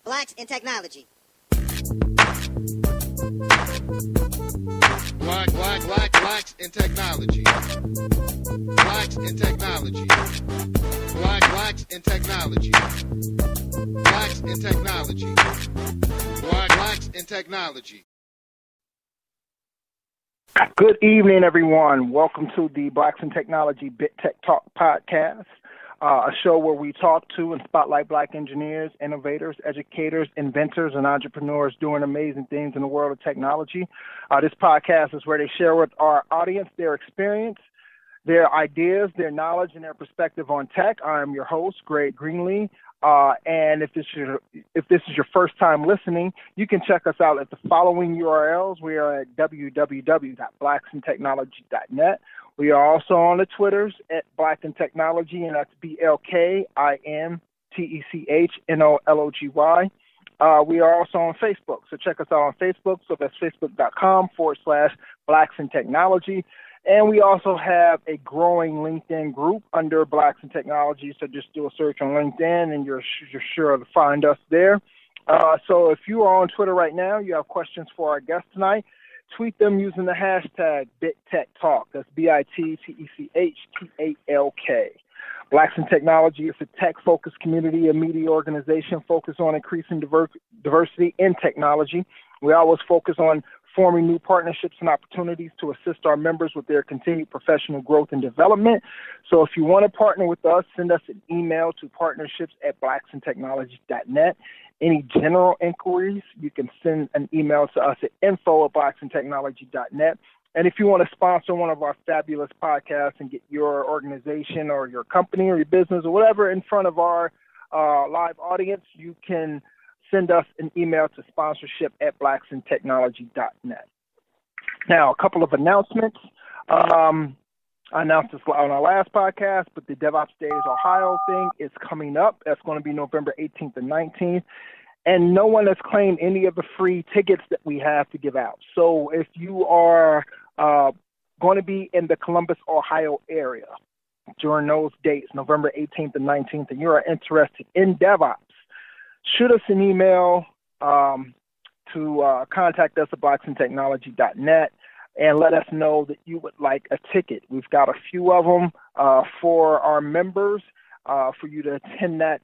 Blacks in technology. Blacks in technology. Blacks in technology. Blacks in technology. Blacks in technology. Blacks in technology. Good evening, everyone. Welcome to the Blacks in Technology Bit Tech Talk podcast, a show where we talk to and spotlight Black engineers, innovators, educators, inventors, and entrepreneurs doing amazing things in the world of technology. This podcast is where they share with our audience their experience, their ideas, their knowledge, and their perspective on tech. I am your host, Greg Greenlee. And if this is your first time listening, you can check us out at the following URLs. We are at www.blacksintechnology.net. We are also on the Twitters at Black in Technology, and that's BLKINTECHNOLOGY. We are also on Facebook, so check us out on Facebook. So that's facebook.com/Blacks in Technology. And we also have a growing LinkedIn group under Blacks in Technology. So just do a search on LinkedIn and you're sure to find us there. So if you are on Twitter right now, you have questions for our guest tonight, tweet them using the hashtag BitTechTalk. That's BITTECHTALK. Blacks in Technology is a tech-focused community and media organization focused on increasing diversity in technology. We always focus on forming new partnerships and opportunities to assist our members with their continued professional growth and development. So if you want to partner with us, send us an email to partnerships@blacksintechnology.net. Any general inquiries, you can send an email to us at info@blacksintechnology.net. And if you want to sponsor one of our fabulous podcasts and get your organization or your company or your business or whatever in front of our live audience, you can send us an email to sponsorship@blacksintechnology.net. Now, a couple of announcements. I announced this on our last podcast, but the DevOps Days Ohio thing is coming up. That's going to be November 18th and 19th. And no one has claimed any of the free tickets that we have to give out. So if you are going to be in the Columbus, Ohio area during those dates, November 18th and 19th, and you are interested in DevOps, shoot us an email to contact us at blacksintechnology.net and let us know that you would like a ticket. We've got a few of them for our members for you to attend that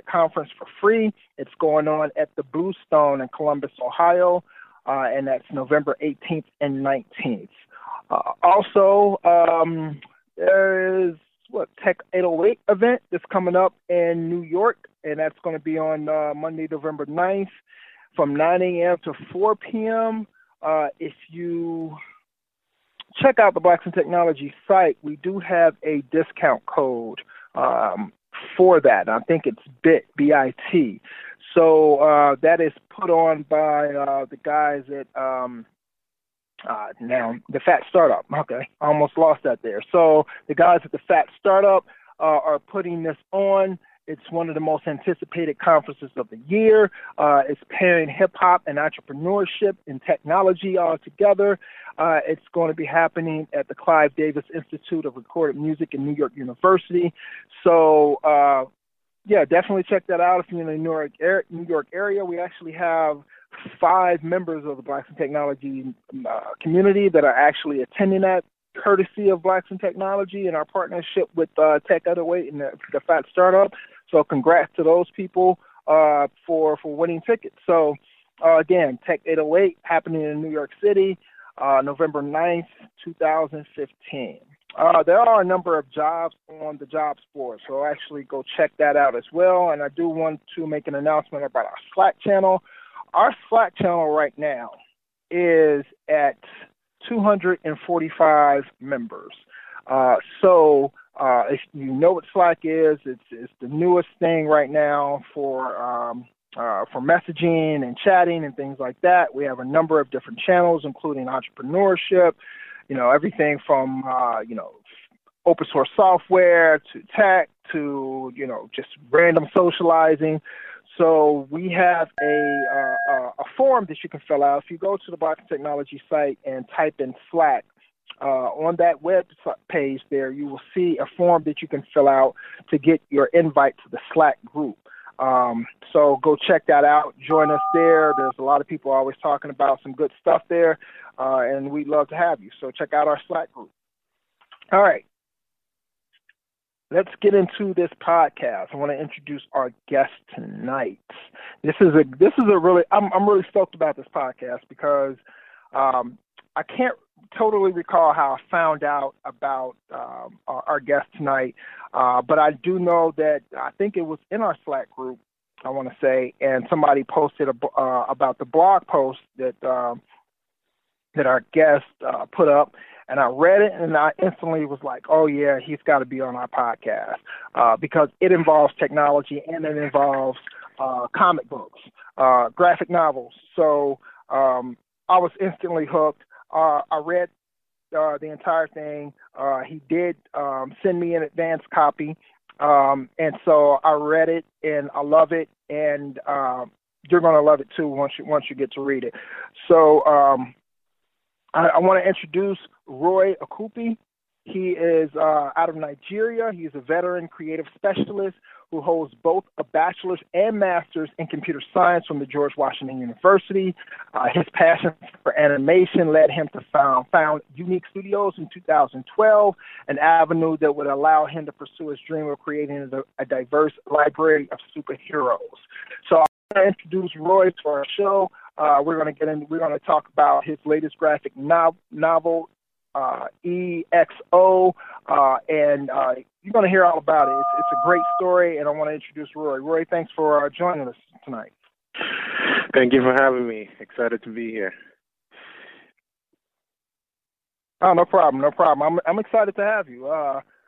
conference for free. It's going on at the Bluestone in Columbus, Ohio, and that's November 18th and 19th. Also, there is Tech 808 event that's coming up in New York, and that's going to be on Monday, November 9th from 9 a.m. to 4 p.m. If you check out the Blacks in Technology site, we do have a discount code for that. I think it's BIT. So that is put on by the guys at now the Fat Startup. Okay, I almost lost that there. So the guys at the Fat Startup are putting this on. It's one of the most anticipated conferences of the year. It's pairing hip-hop and entrepreneurship and technology all together. It's going to be happening at the Clive Davis Institute of Recorded Music in New York University. So, yeah, definitely check that out if you're in the New York area. We actually have 5 members of the Blacks in Technology community that are actually attending that, courtesy of Blacks in Technology and our partnership with Tech 808 and the Fat Startup. So congrats to those people for winning tickets. So, again, Tech 808 happening in New York City, November 9th, 2015. There are a number of jobs on the jobs board, so actually go check that out as well. And I do want to make an announcement about our Slack channel. Our Slack channel right now is at 245 members. So if you know what Slack is, it's the newest thing right now for messaging and chatting and things like that. We have a number of different channels, including entrepreneurship, everything from, open source software to tech to, just random socializing. So we have a form that you can fill out. If you go to the Blacks in Technology site and type in Slack, on that web page there, you will see a form that you can fill out to get your invite to the Slack group. So go check that out. Join us there. There's a lot of people always talking about some good stuff there, and we'd love to have you. So check out our Slack group. All right. Let's get into this podcast. I want to introduce our guest tonight. This is a really I'm really stoked about this podcast because I can't totally recall how I found out about our guest tonight, but I do know that I think it was in our Slack group, I want to say, and somebody posted about the blog post that our guest put up. And I read it, and I instantly was like, oh, yeah, he's got to be on our podcast because it involves technology and it involves comic books, graphic novels. So I was instantly hooked. I read the entire thing. He did send me an advance copy, and so I read it, and I love it, and you're going to love it, too, once you get to read it. So I want to introduce Roye Okupe. He is out of Nigeria. He is a veteran creative specialist who holds both a bachelor's and master's in computer science from the George Washington University. His passion for animation led him to found YouNeek Studios in 2012, an avenue that would allow him to pursue his dream of creating a diverse library of superheroes. So I'm going to introduce Roye to our show. We're going to talk about his latest graphic novel, EXO, and you're going to hear all about it. It's a great story, and I want to introduce Roye. Roye, thanks for joining us tonight. Thank you for having me. Excited to be here. Oh, no problem. I'm excited to have you.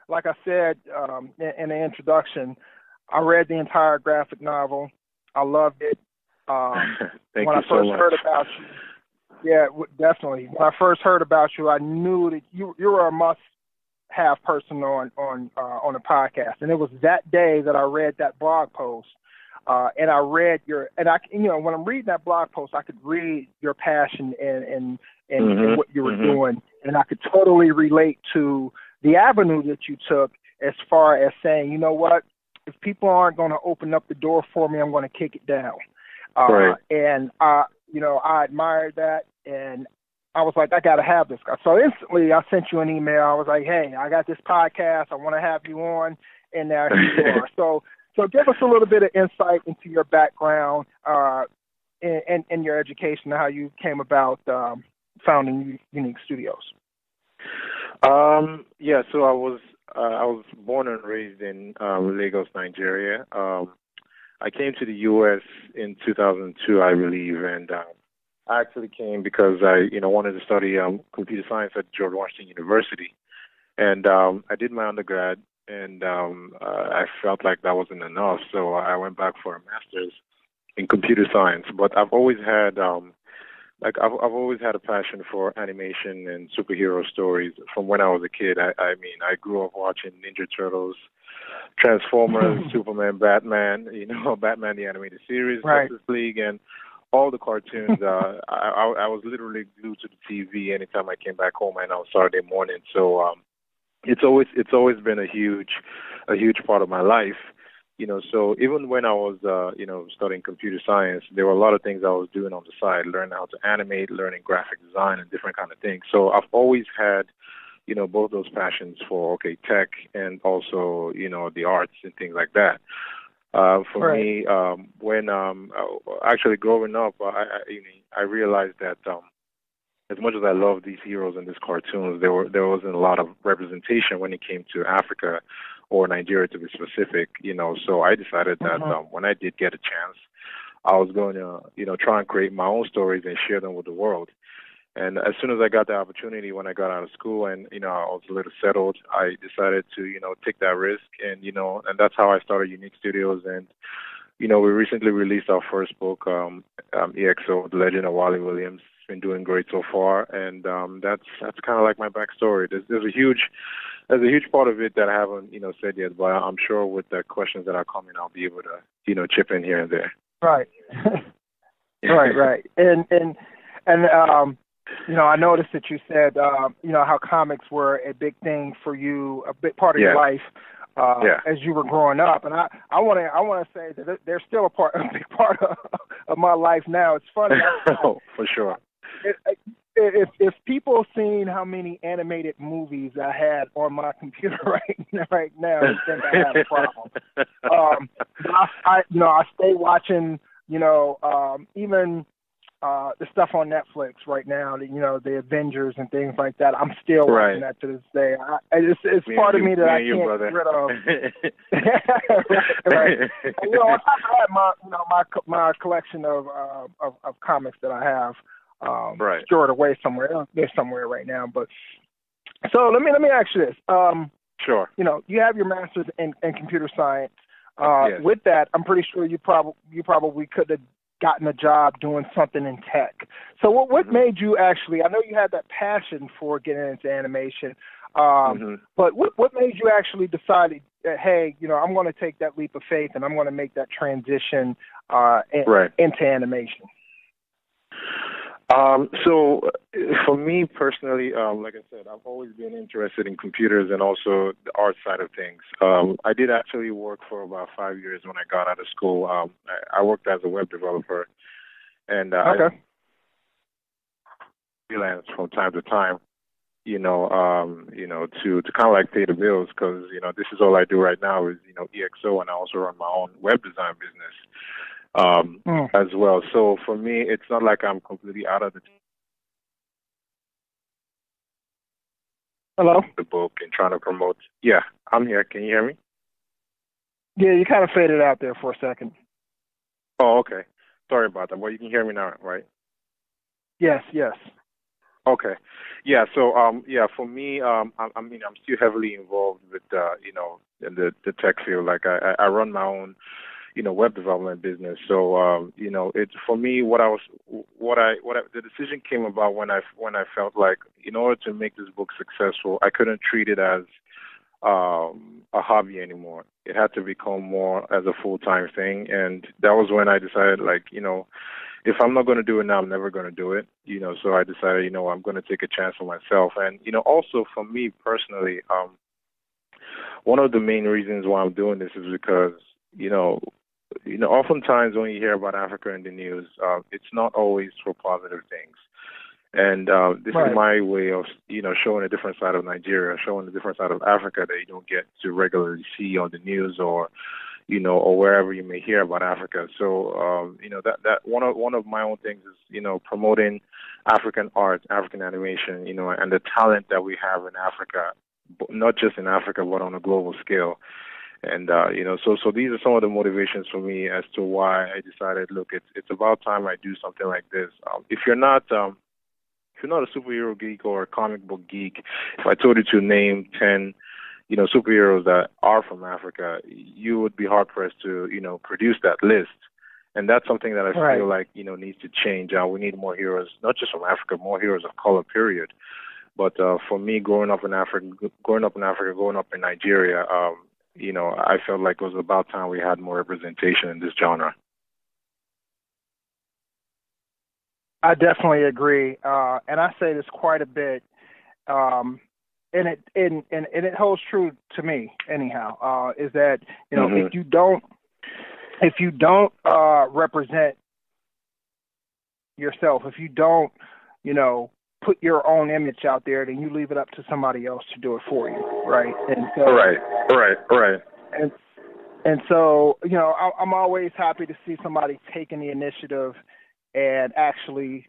Like I said in the introduction, I read the entire graphic novel. I loved it. Thank when you I first so much. heard about you, yeah, definitely. When I first heard about you, I knew that you were a must-have person on the podcast, and it was that day that I read that blog post, and I read when I'm reading that blog post, I could read your passion and what you were doing, and I could totally relate to the avenue that you took as far as saying, you know what, if people aren't going to open up the door for me, I'm going to kick it down. Right. And I admired that, and I was like, I got to have this guy. So instantly, I sent you an email. I was like, hey, I got this podcast. I want to have you on, and now here you are. So give us a little bit of insight into your background and your education, and how you came about founding YouNeek Studios. Yeah. So I was born and raised in Lagos, Nigeria. I came to the U.S. in 2002, I believe, and I actually came because I, wanted to study computer science at George Washington University, and I did my undergrad, and I felt like that wasn't enough, so I went back for a master's in computer science. But I've always had I've always had a passion for animation and superhero stories from when I was a kid. I mean, I grew up watching Ninja Turtles, Transformers, Superman, Batman, Batman the Animated Series, right. Justice League, and all the cartoons. I was literally glued to the TV anytime I came back home and on Saturday morning. So it's always been a huge part of my life. So even when I was, studying computer science, there were a lot of things I was doing on the side, learning how to animate, learning graphic design and different kind of things. So I've always had, both those passions for, tech and also, the arts and things like that. For me, when actually growing up, I realized that as much as I love these heroes and these cartoons, there wasn't a lot of representation when it came to Africa or Nigeria, to be specific. So I decided that when I did get a chance, I was going to, try and create my own stories and share them with the world. And as soon as I got the opportunity, when I got out of school and, I was a little settled, I decided to, take that risk. And, and that's how I started YouNeek Studios. And, we recently released our first book, EXO, The Legend of Wally Williams. It's been doing great so far. And that's kind of like my backstory. There's a huge part of it that I haven't, said yet, but I'm sure with the questions that are coming, I'll be able to, chip in here and there. Right. Right. And I noticed that you said, how comics were a big thing for you, a big part of your life. as you were growing up. And I want to say that they're still a big part of my life now. It's funny. Oh, for sure. If people seen how many animated movies I had on my computer right now, I think I have a problem. I stay watching, even the stuff on Netflix right now, the Avengers and things like that. I'm still watching that to this day. It's part of me that I can't get rid of. right. And, on top of that, my collection of comics that I have. Stored away somewhere. They're somewhere right now. But so let me ask you this. Sure. You have your master's in computer science. Yes. With that, I'm pretty sure you probably could have gotten a job doing something in tech. So what made you actually? I know you had that passion for getting into animation. But what made you actually decide that, hey, I'm going to take that leap of faith and I'm going to make that transition into animation? So for me personally, like I said, I've always been interested in computers and also the art side of things. I did actually work for about 5 years when I got out of school. I worked as a web developer, and I freelance from time to time, to kind of like pay the bills, because this is all I do right now is EXO, and I also run my own web design business. As well. So for me, it's not like I'm completely out of the book and trying to promote. Yeah, I'm here. Can you hear me? Yeah, you kind of faded out there for a second. Oh, okay. Sorry about that. Well, you can hear me now, right? Yes. Okay. Yeah. So, for me, I'm still heavily involved with, in the tech field. Like I run my own web development business. So, it's for me, the decision came about when I felt like in order to make this book successful, I couldn't treat it as a hobby anymore. It had to become more as a full-time thing. And that was when I decided, if I'm not going to do it now, I'm never going to do it. So I decided, I'm going to take a chance for myself. And, also for me personally, one of the main reasons why I'm doing this is because, oftentimes when you hear about Africa in the news, it's not always for positive things. And this is my way of, showing a different side of Nigeria, showing a different side of Africa that you don't get to regularly see on the news or wherever you may hear about Africa. So, that one of my own things is, promoting African art, African animation, and the talent that we have in Africa, not just in Africa, but on a global scale. And, so these are some of the motivations for me as to why I decided, look, it's about time I do something like this. If you're not a superhero geek or a comic book geek, if I told you to name 10, superheroes that are from Africa, you would be hard pressed to, produce that list. And that's something that I feel like, needs to change. We need more heroes, not just from Africa, more heroes of color, period. But for me, growing up in Africa, growing up in Nigeria, I felt like it was about time we had more representation in this genre. I definitely agree, and I say this quite a bit, and it holds true to me. Anyhow, is that if you don't represent yourself, if you don't put your own image out there, then you leave it up to somebody else to do it for you, right? And so, right. And so, I'm always happy to see somebody taking the initiative and actually,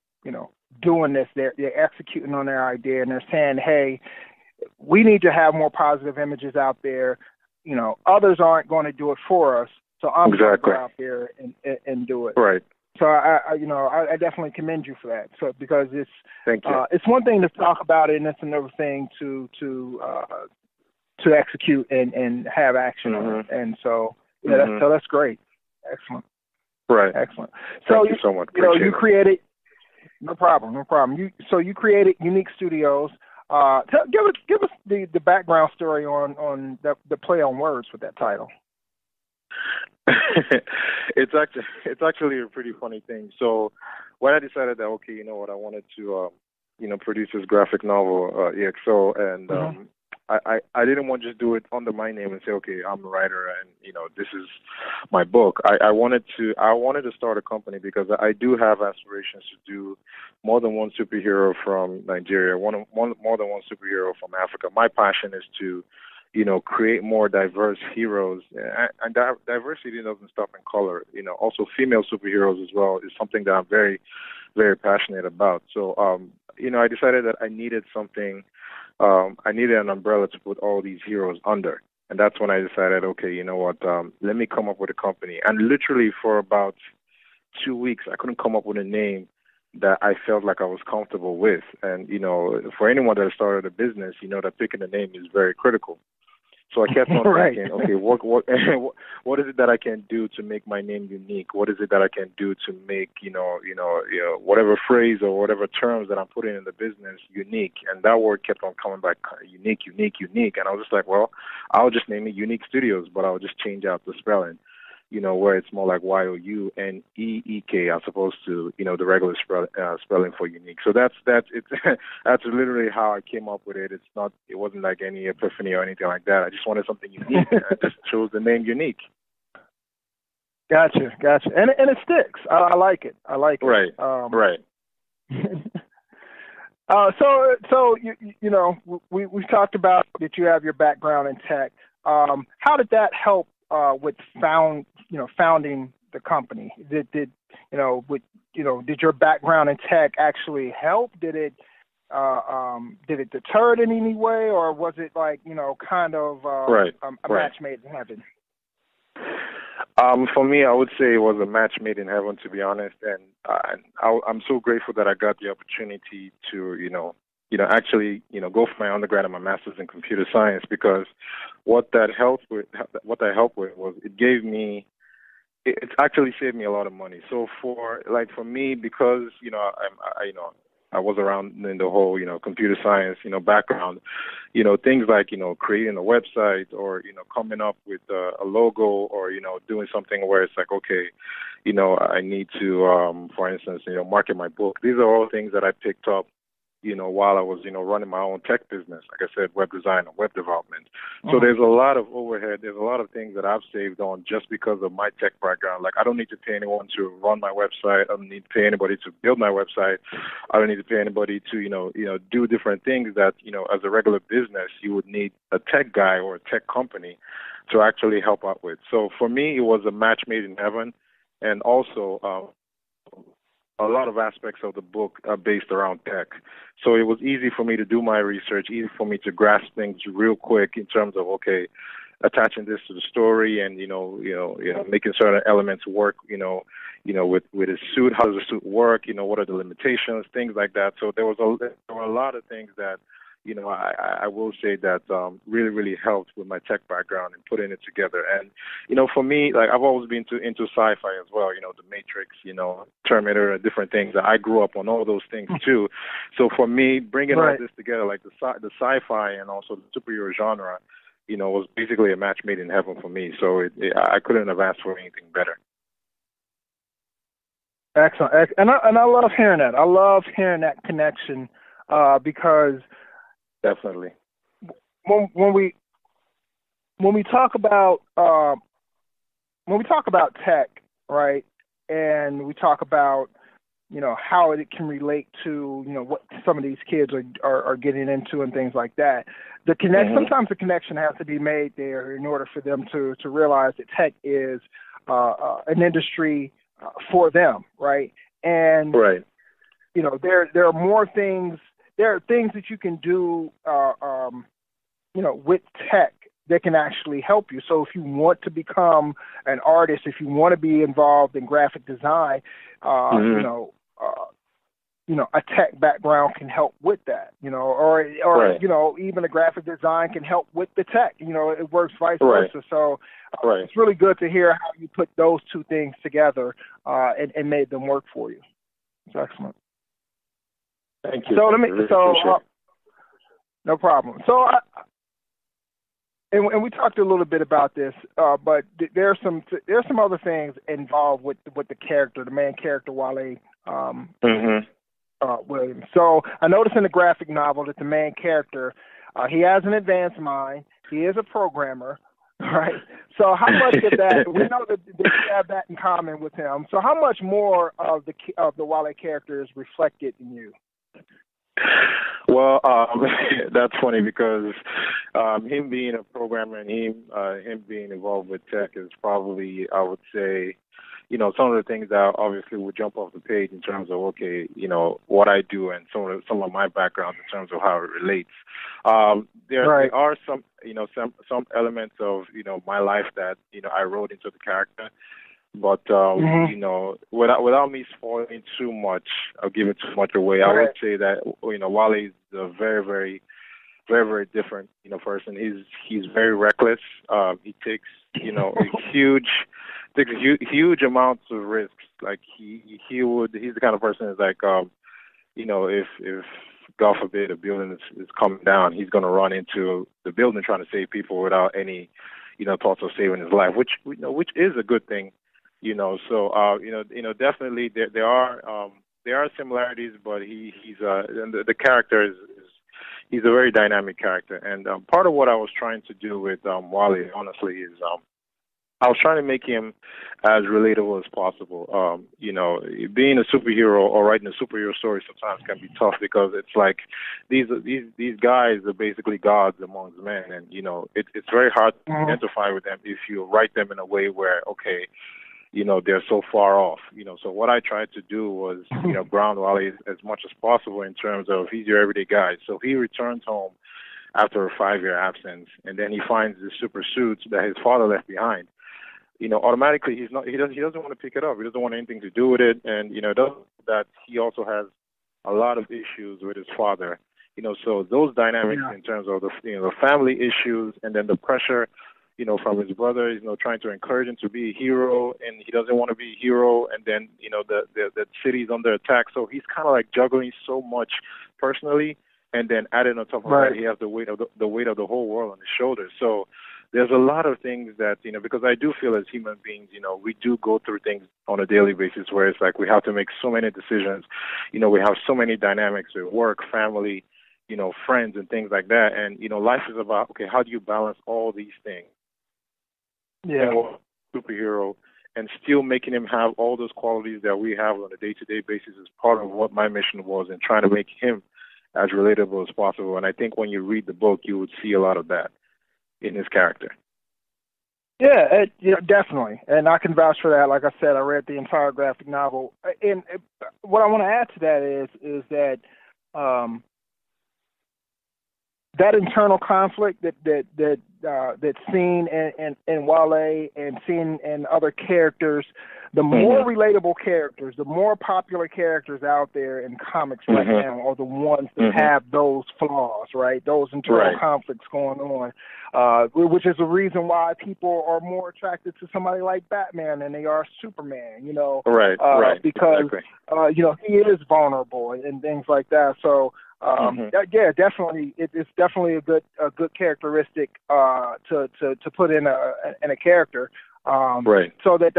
doing this. They're executing on their idea, and they're saying, hey, we need to have more positive images out there. Others aren't going to do it for us, so I'm going to go out there and do it. Right. So I definitely commend you for that. So because Thank you. It's one thing to talk about it, and it's another thing to execute and have action on it. And so that's great. Excellent. Right. Excellent. Thank you so much. You created. No problem. You created YouNeek Studios. Give us the background story on the play on words with that title. It's actually a pretty funny thing. So when I decided that, okay, I wanted to produce this graphic novel, EXO, and I didn't want to just do it under my name and say, okay, I'm a writer and this is my book. I wanted to start a company because I do have aspirations to do more than one superhero from Nigeria, more than one superhero from Africa. My passion is to create more diverse heroes, and diversity doesn't stop in color. Also female superheroes as well is something that I'm very, very passionate about. So, I decided that I needed something. I needed an umbrella to put all these heroes under, and that's when I decided, okay, you know what? Let me come up with a company. And literally for about 2 weeks, I couldn't come up with a name that I felt like I was comfortable with. And for anyone that started a business, that picking a name is very critical. So I kept on thinking, okay, what what is it that I can do to make my name unique? What is it that I can do to make whatever phrase or whatever terms that I'm putting in the business unique? And that word kept on coming back, unique. And I was just like, well, I'll just name it YouNeek Studios, but I'll just change out the spelling, where it's more like YOUNEEK as opposed to the regular spelling for unique. So that's that's literally how I came up with it. It wasn't like any epiphany or anything like that. I just wanted something unique. I just chose the name YouNeek. Gotcha, and it sticks. I like it. Right, right. So we've talked about that you have your background in tech. How did that help with founding the company? Did your background in tech actually help? Did it deter it in any way, or was it like kind of a match made in heaven? For me, I would say it was a match made in heaven, to be honest, and I'm so grateful that I got the opportunity to actually go for my undergrad and my master's in computer science, because what that helped with was it actually saved me a lot of money. So for me, because I was around in the whole computer science background, things like creating a website or coming up with a logo or doing something where it's like, okay, I need to for instance market my book. These are all things that I picked up while I was, running my own tech business, like I said, web design and web development. So there's a lot of overhead. There's a lot of things that I've saved on just because of my tech background. Like, I don't need to pay anyone to run my website. I don't need to pay anybody to build my website. I don't need to pay anybody to, do different things that, as a regular business, you would need a tech guy or a tech company to actually help out with. So for me, it was a match made in heaven. And also, a lot of aspects of the book are based around tech. So it was easy for me to do my research, easy for me to grasp things real quick in terms of, okay, attaching this to the story and, making certain elements work, with a suit. How does a suit work? What are the limitations? Things like that. So there were a lot of things that, I will say that really, really helped with my tech background and putting it together. And, for me, like, I've always been into sci-fi as well, the Matrix, Terminator, different things. I grew up on all those things too. So for me, bringing all this together, like the sci-fi and also the superhero genre, was basically a match made in heaven for me. So I couldn't have asked for anything better. Excellent. And I love hearing that. I love hearing that connection because definitely when we talk about tech, right, and we talk about how it can relate to what some of these kids are getting into and things like that, the sometimes the connection has to be made there in order for them to realize that tech is an industry for them, right? And there are more things. There are things that you can do, with tech that can actually help you. So if you want to become an artist, if you want to be involved in graphic design, a tech background can help with that, or even a graphic design can help with the tech. It works vice versa. So it's really good to hear how you put those two things together and made them work for you. It's excellent. Thank you. No problem. So, and we talked a little bit about this, but there's some other things involved with the character, the main character, Wale Williams. So I noticed in the graphic novel that the main character He has an advanced mind. He is a programmer, right? So how much of that, we know that you have that in common with him. So how much more of the Wale character is reflected in you? Well, that's funny because him being a programmer and him being involved with tech is probably, I would say, some of the things that obviously would jump off the page in terms of, okay, what I do and some of my background in terms of how it relates. There are some elements of, my life that, I wrote into the character. But, without me spoiling too much or giving too much away, I would say that, Wale is a very, very, very, very different, person. He's very reckless. He takes, huge amounts of risks. Like he's the kind of person that's like, if God forbid a building is coming down, he's going to run into the building trying to save people without any, thoughts of saving his life, which is a good thing. Definitely there are similarities, but and the character is he's a very dynamic character. And part of what I was trying to do with Wale, honestly, is I was trying to make him as relatable as possible. Being a superhero or writing a superhero story sometimes can be tough because it's like these guys are basically gods amongst men, and it's very hard to identify with them if you write them in a way where they're so far off. So what I tried to do was ground Wale as much as possible in terms of he's your everyday guy. So he returns home after a 5-year absence, and then he finds the super suits that his father left behind. Automatically he doesn't want to pick it up. He doesn't want anything to do with it, and that he also has a lot of issues with his father. So those dynamics in terms of the family issues, and then the pressure, from his brother, trying to encourage him to be a hero, and he doesn't want to be a hero, and then the city's under attack. So he's kind of like juggling so much personally, and then adding on top of that, he has the weight of the whole world on his shoulders. So there's a lot of things that, because I do feel as human beings, we do go through things on a daily basis where it's like we have to make so many decisions. We have so many dynamics with work, family, friends and things like that. And, life is about, okay, how do you balance all these things? Yeah. Superhero and still making him have all those qualities that we have on a day-to-day basis is part of what my mission was in trying to make him as relatable as possible. And I think when you read the book, you would see a lot of that in his character. Yeah, definitely. And I can vouch for that. Like I said, I read the entire graphic novel. And what I want to add to that is that that internal conflict that's seen in Wale and seen in other characters, the more relatable characters, the more popular characters out there in comics right now are the ones that have those flaws, right? Those internal conflicts going on, which is the reason why people are more attracted to somebody like Batman than they are Superman, because, he is vulnerable and things like that. So, yeah, definitely. It's definitely a good characteristic to put in a character. So that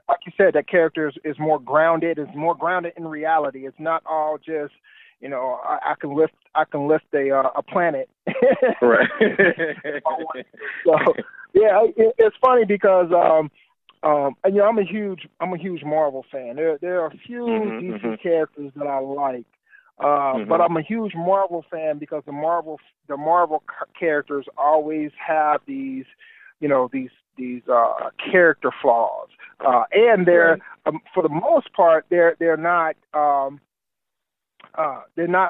like you said, that character is more grounded. It's more grounded in reality. It's not all just I can lift a planet. Right. So yeah, it's funny because and I'm a huge Marvel fan. There are a few DC characters that I like. But I'm a huge Marvel fan because the Marvel characters always have these character flaws, and they're for the most part they're not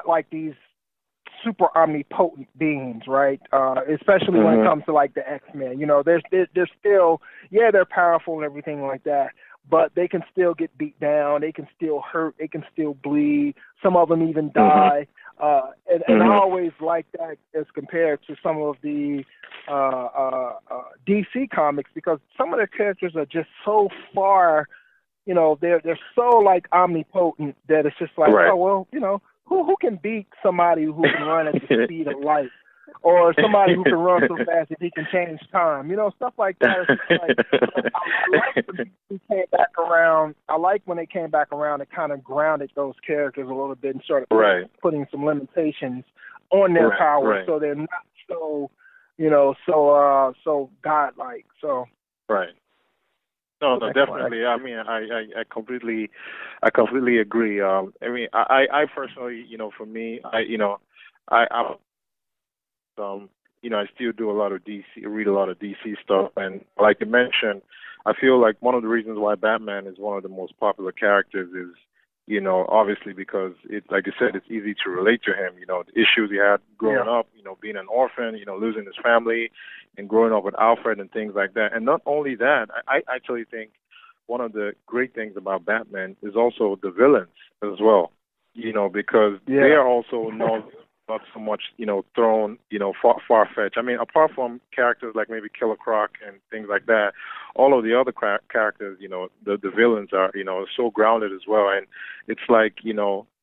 like these super omnipotent beings, right? Especially when it comes to like the X-Men. They're still they're powerful and everything like that. But they can still get beat down. They can still hurt. They can still bleed. Some of them even die. And I always like that as compared to some of the DC comics because some of their characters are just so far, they're so like omnipotent that it's just like, oh well, who can beat somebody who can run at the speed of light? Or somebody who can run so fast that he can change time, stuff like that. I like when they came back around. I like when they came back around and kind of grounded those characters a little bit and started putting some limitations on their powers, so they're not so, so godlike. So right. No, definitely. I mean, I completely agree. I mean, I personally, for me, I still do a lot of DC, read a lot of DC stuff, and like you mentioned, I feel like one of the reasons why Batman is one of the most popular characters is, obviously because it's like you said, it's easy to relate to him. The issues he had growing up, being an orphan, losing his family, and growing up with Alfred and things like that. And not only that, I actually think one of the great things about Batman is also the villains as well. Because they are also not so much, thrown, far-fetched. I mean, apart from characters like maybe Killer Croc and things like that, all of the other characters, the villains are, so grounded as well. And it's like,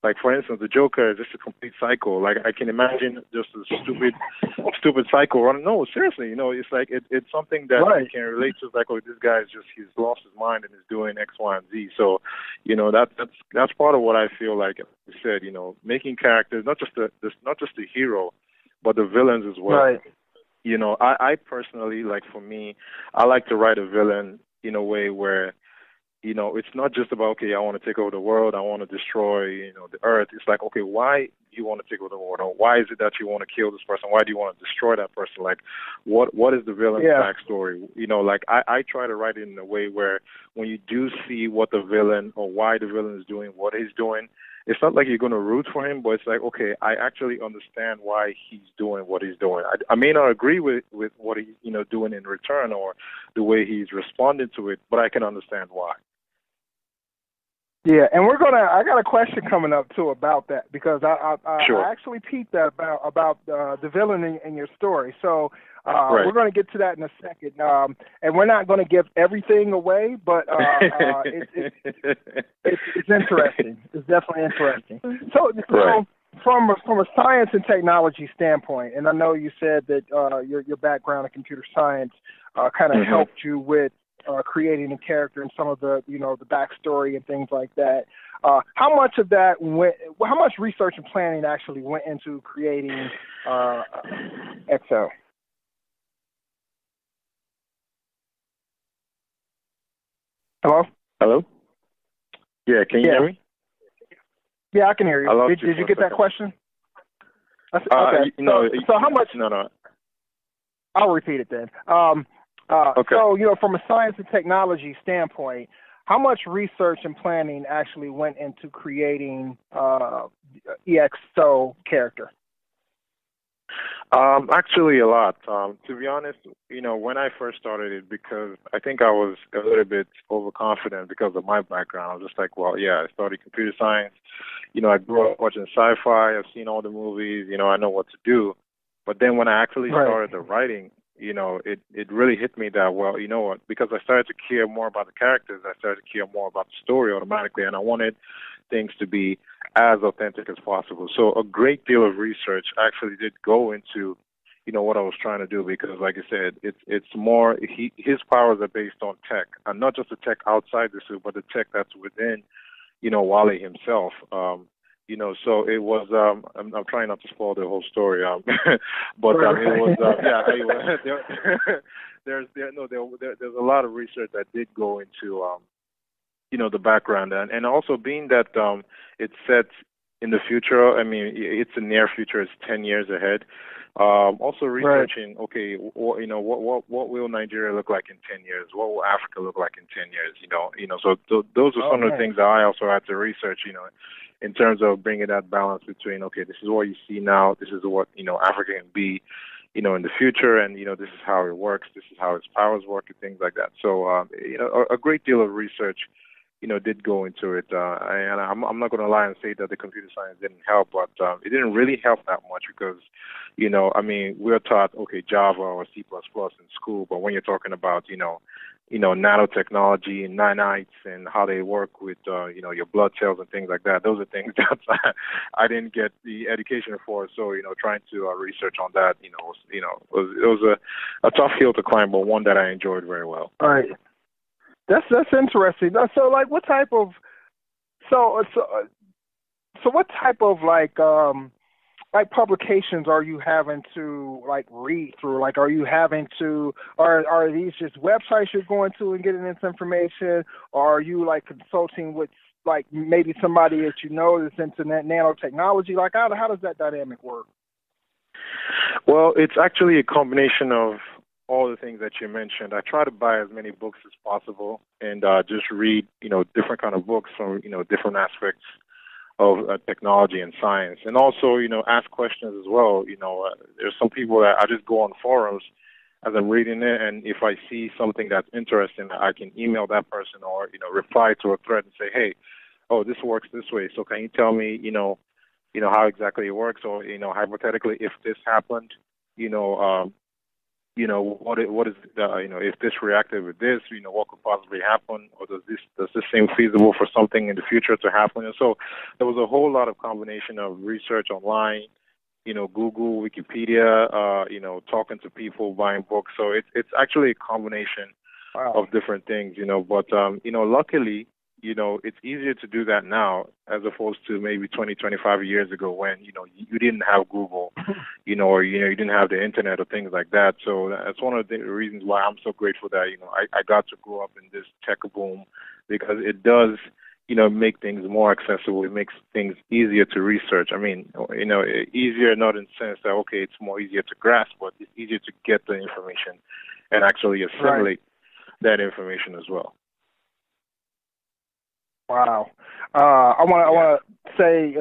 like for instance, the Joker is just a complete psycho. Like I can imagine just a stupid psycho running. No, seriously, it's like it's something that you can relate to. It's like, oh, this guy is he's lost his mind and is doing X, Y, and Z. So, that's part of what I feel like you said. Making characters not just the hero, but the villains as well. Right. I personally, like for me, I like to write a villain in a way where, it's not just about, okay, I want to take over the world, I want to destroy, the earth. It's like, okay, why do you want to take over the world? Or why is it that you want to kill this person? Why do you want to destroy that person? Like, what is the villain's backstory? Like I try to write it in a way where when you do see what the villain or why the villain is doing what he's doing, it's not like you're going to root for him, but it's like, okay, I actually understand why he's doing what he's doing. I may not agree with what he's, doing in return or the way he's responding to it, but I can understand why. Yeah, and I got a question coming up too about that, because I actually peeped that about the villain in your story. So we're going to get to that in a second, and we're not going to give everything away, but it's interesting. It's definitely interesting. So from a science and technology standpoint, and I know you said that your background in computer science kind of helped you with creating a character and some of the the backstory and things like that. How much of that how much research and planning actually went into creating XO? Hello? Yeah, can you hear me? Yeah, I can hear you. Did you get that question? Okay. So how much? No. I'll repeat it then. Okay. So, from a science and technology standpoint, how much research and planning actually went into creating EXO character? Actually, a lot. To be honest, when I first started it, because I think I was a little bit overconfident because of my background. I was just like, well, yeah, I studied computer science. I grew up watching sci-fi. I've seen all the movies. I know what to do. But then when I actually started the writing, it really hit me that, well, you know what, because I started to care more about the characters, I started to care more about the story automatically, and I wanted things to be as authentic as possible. So a great deal of research actually did go into, what I was trying to do, because like I said, it's more, his powers are based on tech, and not just the tech outside the suit, but the tech that's within, Wally himself. So it was. I'm trying not to spoil the whole story. But it was. There's a lot of research that did go into the background, and also being that it's set in the future. I mean, it's a near future. It's 10 years ahead. Also researching. Okay, what will Nigeria look like in 10 years? What will Africa look like in 10 years? So those are some of the things that I also had to research. In terms of bringing that balance between, okay, this is what you see now, this is what, Africa can be, in the future, and, this is how it works, this is how its powers work, and things like that. So, a great deal of research, did go into it. And I'm not going to lie and say that the computer science didn't help, but it didn't really help that much because, we're taught, okay, Java or C++ in school, but when you're talking about, nanotechnology and nanites and how they work with, your blood cells and things like that. Those are things that I didn't get the education for. So, trying to research on that, it was a tough hill to climb, but one that I enjoyed very well. All right. That's interesting. So, like, what type of, so what type of, like, like publications are you having to like read through? Like, are you having to, are these just websites you're going to and getting this information, or are you like consulting with like maybe somebody that you know that's into nanotechnology? Like, how does that dynamic work? Well, it's actually a combination of all the things that you mentioned. I try to buy as many books as possible and just read, different kind of books from, different aspects of technology and science, and also, ask questions as well. There's some people that I just go on forums as I'm reading it, and if I see something that's interesting, I can email that person or, reply to a thread and say, hey, oh, this works this way. So can you tell me, how exactly it works, or, hypothetically, if this happened, what is if this reacted with this, what could possibly happen, or does this seem feasible for something in the future to happen? And so there was a whole lot of combination of research online, Google, Wikipedia, talking to people, buying books. So it's actually a combination of different things, but luckily, it's easier to do that now as opposed to maybe 20, 25 years ago when, you didn't have Google, or, you didn't have the internet or things like that. So that's one of the reasons why I'm so grateful that, I got to grow up in this tech boom, because it does, make things more accessible. It makes things easier to research. I mean, easier not in the sense that, okay, it's more easier to grasp, but it's easier to get the information and actually assimilate that information as well. Wow. I want to say,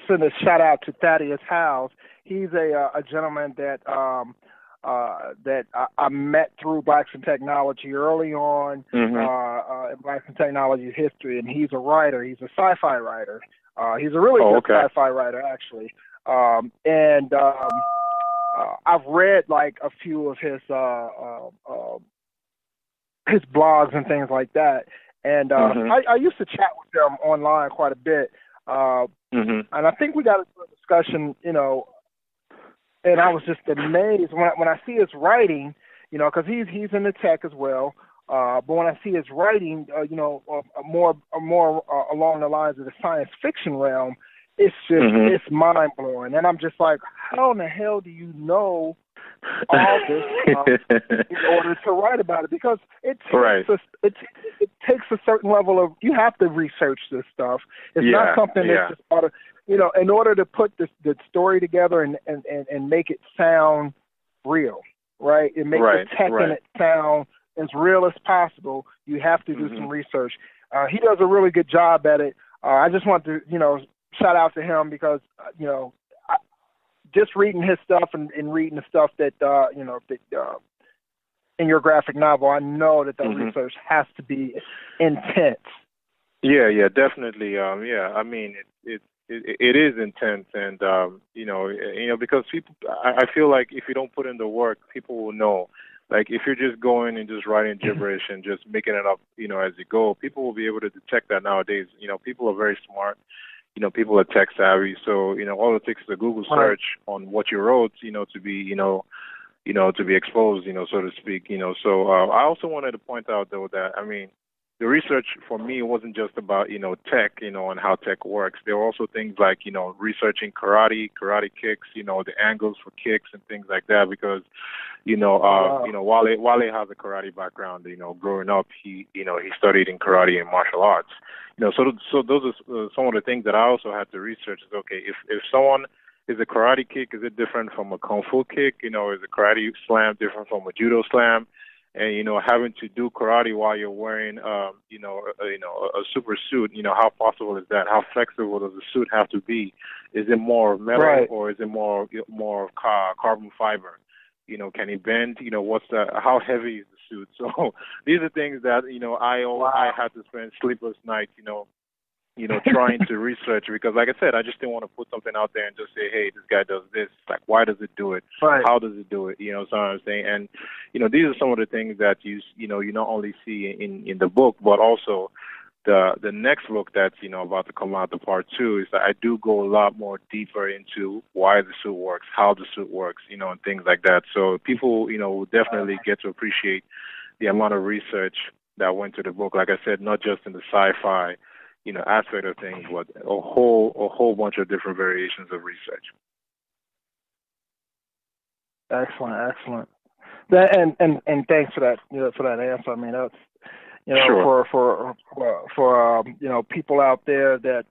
send a shout out to Thaddeus Howes. He's a gentleman that that I met through Blacks in Technology early on in Blacks in Technology history, and he's a writer. He's a sci-fi writer. He's a really good sci-fi writer, actually. I've read like a few of his blogs and things like that. And I used to chat with them online quite a bit. And I think we got into a discussion, and I was just amazed when I see his writing, because he's in the tech as well. But when I see his writing, more along the lines of the science fiction realm, it's just it's mind blowing. And I'm just like, how in the hell do you know all this stuff in order to write about it? Because it takes a certain level of, you have to research this stuff. It's not something that's just part of, in order to put the story together and make it sound real, right? And make the tech in it sound as real as possible, you have to do some research. He does a really good job at it. I just want to, shout out to him because, just reading his stuff and reading the stuff that, in your graphic novel, I know that the research has to be intense. Yeah, definitely. I mean, it is intense, and because people, I feel like if you don't put in the work, people will know. Like if you're just going and just writing gibberish and just making it up, as you go, people will be able to detect that nowadays. People are very smart. People are tech savvy, so all it takes is a Google search on what you wrote, to be, to be exposed, so to speak. So I also wanted to point out though that the research for me wasn't just about tech, and how tech works. There were also things like researching karate kicks, the angles for kicks and things like that, because Wale has a karate background. Growing up, he studied in karate and martial arts. So those are some of the things that I also had to research. Is okay, if someone is a karate kick, is it different from a kung fu kick? Is a karate slam different from a judo slam? And having to do karate while you're wearing a super suit, how possible is that? How flexible does the suit have to be? Is it more metal or is it more carbon fiber? Can it bend? How heavy is the suit? So these are things that I had to spend sleepless nights, trying to research, because like I said, I just didn't want to put something out there and just say, hey, this guy does this. Like, why does it do it? How does it do it? So what I'm saying. And these are some of the things that you not only see in the book, but also the next book that's about to come out, the part 2, is that I do go a lot more deeper into why the suit works, how the suit works, and things like that. So people will definitely get to appreciate the amount of research that went to the book. Like I said, not just in the sci-fi aspect of things, but a whole bunch of different variations of research. Excellent. And thanks for that, for that answer. I mean, that's, Sure. for people out there that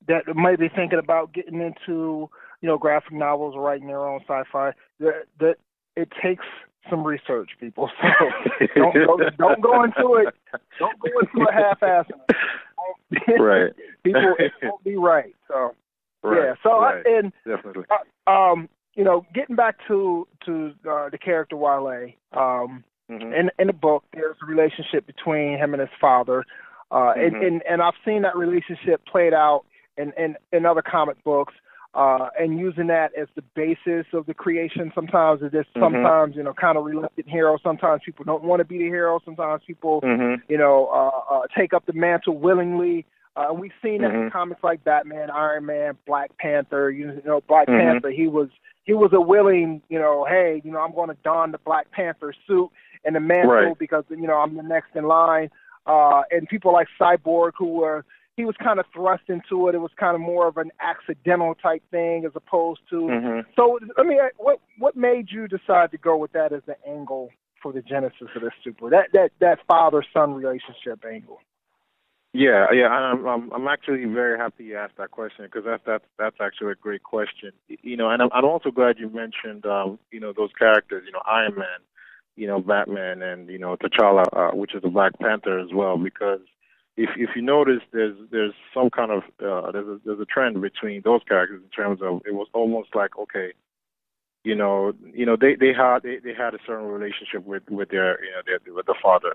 that might be thinking about getting into graphic novels or writing their own sci-fi. That it takes some research, people. So don't go into it. Don't go into it half-assed. Right. People, it won't be right. So Right. yeah. So Right. definitely. Getting back to the character Wale. In the book, there's a relationship between him and his father, and I've seen that relationship played out in other comic books, and using that as the basis of the creation. Sometimes it is sometimes kind of reluctant hero. Sometimes people don't want to be the hero. Sometimes people take up the mantle willingly. We've seen that in comics like Batman, Iron Man, Black Panther. Black Panther. He was a willing, hey, I'm going to don the Black Panther suit and the mantle because I'm the next in line. And people like Cyborg, he was kind of thrust into it. It was kind of more of an accidental type thing as opposed to. So, I mean, what made you decide to go with that as the angle for the genesis of this super? That father-son relationship angle. Yeah. I'm actually very happy you asked that question because that's actually a great question. And I'm also glad you mentioned those characters. Iron Man, Batman, and T'Challa, which is the Black Panther as well. Because if you notice, there's some kind of there's a trend between those characters in terms of it was almost like okay, they had a certain relationship with their with the father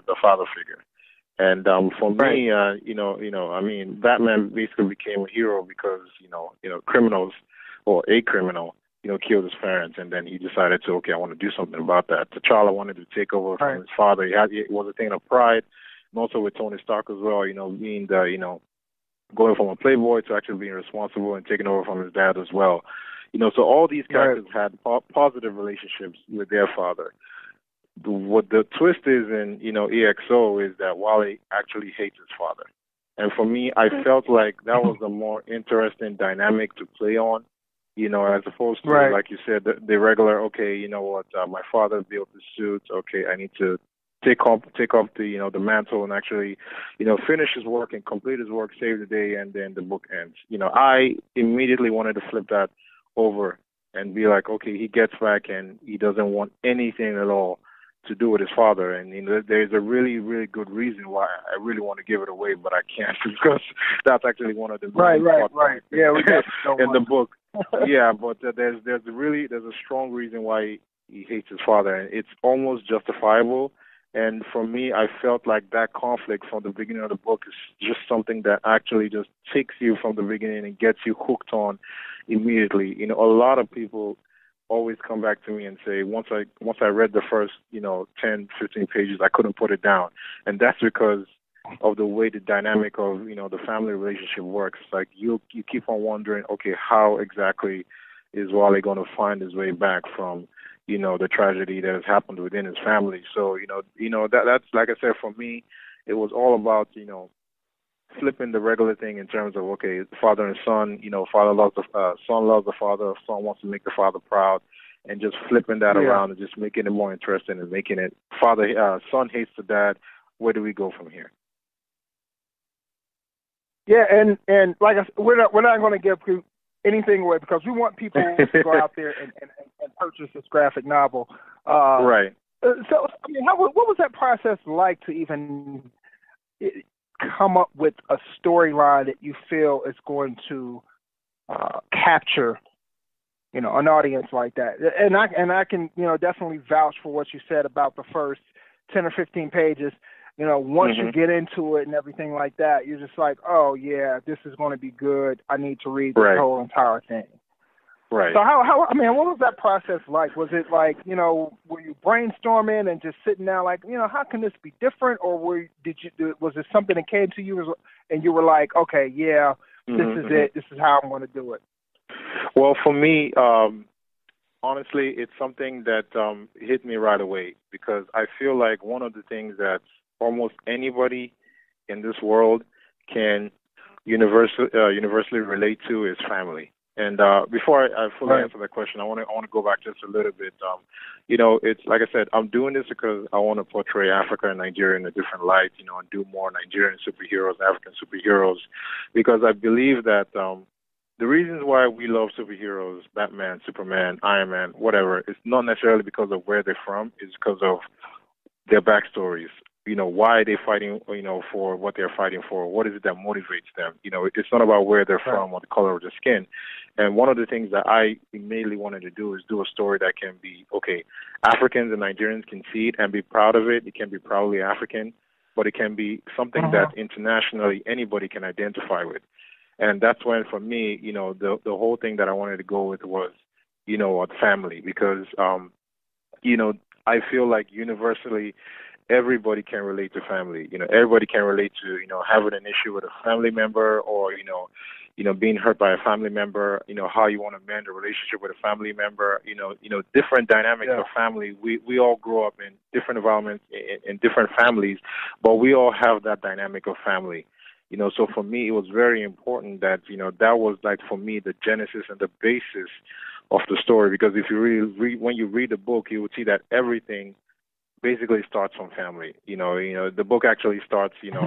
figure. And for me, I mean, Batman basically became a hero because criminals or a criminal, killed his parents, and then he decided to I want to do something about that. T'Challa wanted to take over from his father. It was a thing of pride, and also with Tony Stark as well. Being the going from a playboy to actually being responsible and taking over from his dad as well. So all these characters had positive relationships with their father. What the twist is in EXO is that Wale actually hates his father, and for me, I felt like that was a more interesting dynamic to play on, as opposed to like you said, the regular. Okay, my father built the suit. Okay, I need to take up the the mantle and actually finish his work and complete his work, save the day, and then the book ends. I immediately wanted to flip that over and be like, okay, he gets back and he doesn't want anything at all to do with his father, and there's a really, really good reason why I really want to give it away, but I can't because that's actually one of the right. Yeah, we got in the book. Yeah, but there's a strong reason why he hates his father, and it's almost justifiable. And for me, I felt like that conflict from the beginning of the book is just something that actually just takes you from the beginning and gets you hooked on immediately. A lot of people always come back to me and say, once I read the first 10, 15 pages, I couldn't put it down, and that's because of the way the dynamic of the family relationship works. It's like you keep on wondering, okay, how exactly is Wale going to find his way back from the tragedy that has happened within his family? So that's like I said, for me, it was all about flipping the regular thing in terms of, okay, father and son, father loves the son loves the father, son wants to make the father proud, and just flipping that around and just making it more interesting and making it son hates the dad. Where do we go from here? Yeah, and like I said, we're not going to give anything away because we want people to go out there and purchase this graphic novel. Right. So, I mean, what was that process like to even come up with a storyline that you feel is going to capture, an audience like that? And I can, definitely vouch for what you said about the first 10 or 15 pages. Once you get into it and everything like that, you're just like, oh yeah, this is going to be good. I need to read the whole entire thing. Right. So how I mean, what was that process like? Was it like, were you brainstorming and just sitting down like, how can this be different? Or was it something that came to you and you were like, okay, yeah, this is it. This is how I'm going to do it. Well, for me, honestly, it's something that hit me right away because I feel like one of the things that almost anybody in this world can universally relate to is family. And before I fully answer that question, I want to go back just a little bit. It's like I said, I'm doing this because I want to portray Africa and Nigeria in a different light, and do more Nigerian superheroes, African superheroes, because I believe that the reasons why we love superheroes, Batman, Superman, Iron Man, whatever, it's not necessarily because of where they're from. It's because of their backstories. Why are they fighting, for what they're fighting for? What is it that motivates them? It's not about where they're from or the color of their skin. And one of the things that I immediately wanted to do is do a story that can be, okay, Africans and Nigerians can see it and be proud of it. It can be proudly African, but it can be something that internationally anybody can identify with. And that's when, for me, the whole thing that I wanted to go with was, family, because, I feel like universally everybody can relate to family. Everybody can relate to, having an issue with a family member or, being hurt by a family member, how you want to mend a relationship with a family member, different dynamics of family. We all grow up in different environments, in different families, but we all have that dynamic of family. So for me, it was very important that, that was like, for me, the genesis and the basis of the story, because if you really when you read the book, you would see that everything basically starts from family. The book actually starts, one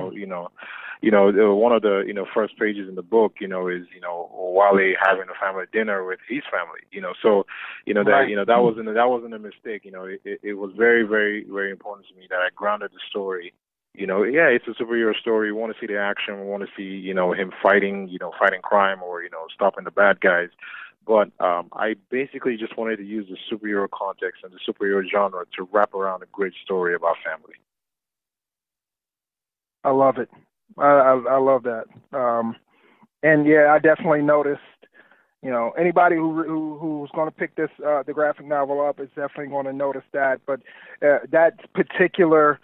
of the, first pages in the book, is, Wale having a family dinner with his family, so, that wasn't a mistake. It was very, very, very important to me that I grounded the story. It's a superhero story. We want to see the action. We want to see, him fighting crime or, stopping the bad guys. But I basically just wanted to use the superhero context and the superhero genre to wrap around a great story about family. I love it. I love that. And yeah, I definitely noticed. Anybody who's going to pick this the graphic novel up is definitely going to notice that. But that particular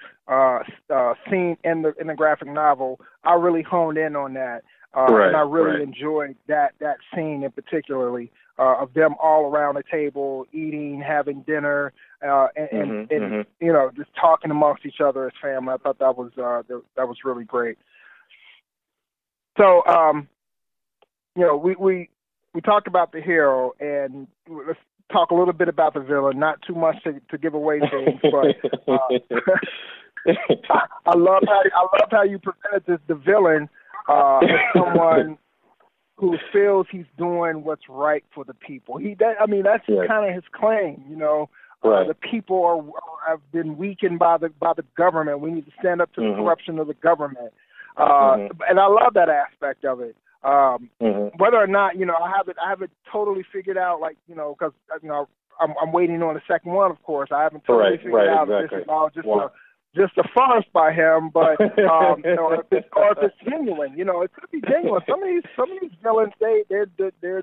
scene in the graphic novel, I really honed in on that. And I really enjoyed that scene in particularly of them all around the table eating, having dinner, and just talking amongst each other as family. I thought that was really great. So we talked about the hero, and let's talk a little bit about the villain. Not too much to give away things, but I love how you presented the villain. As someone who feels he's doing what's right for the people. That's kind of his claim. The people have been weakened by the government. We need to stand up to the corruption of the government. And I love that aspect of it. Whether or not I haven't totally figured out, because I'm waiting on the second one. Of course, I haven't totally figured out if this is all just a farce by him, but if it's genuine, it could be genuine. Some of these villains, they're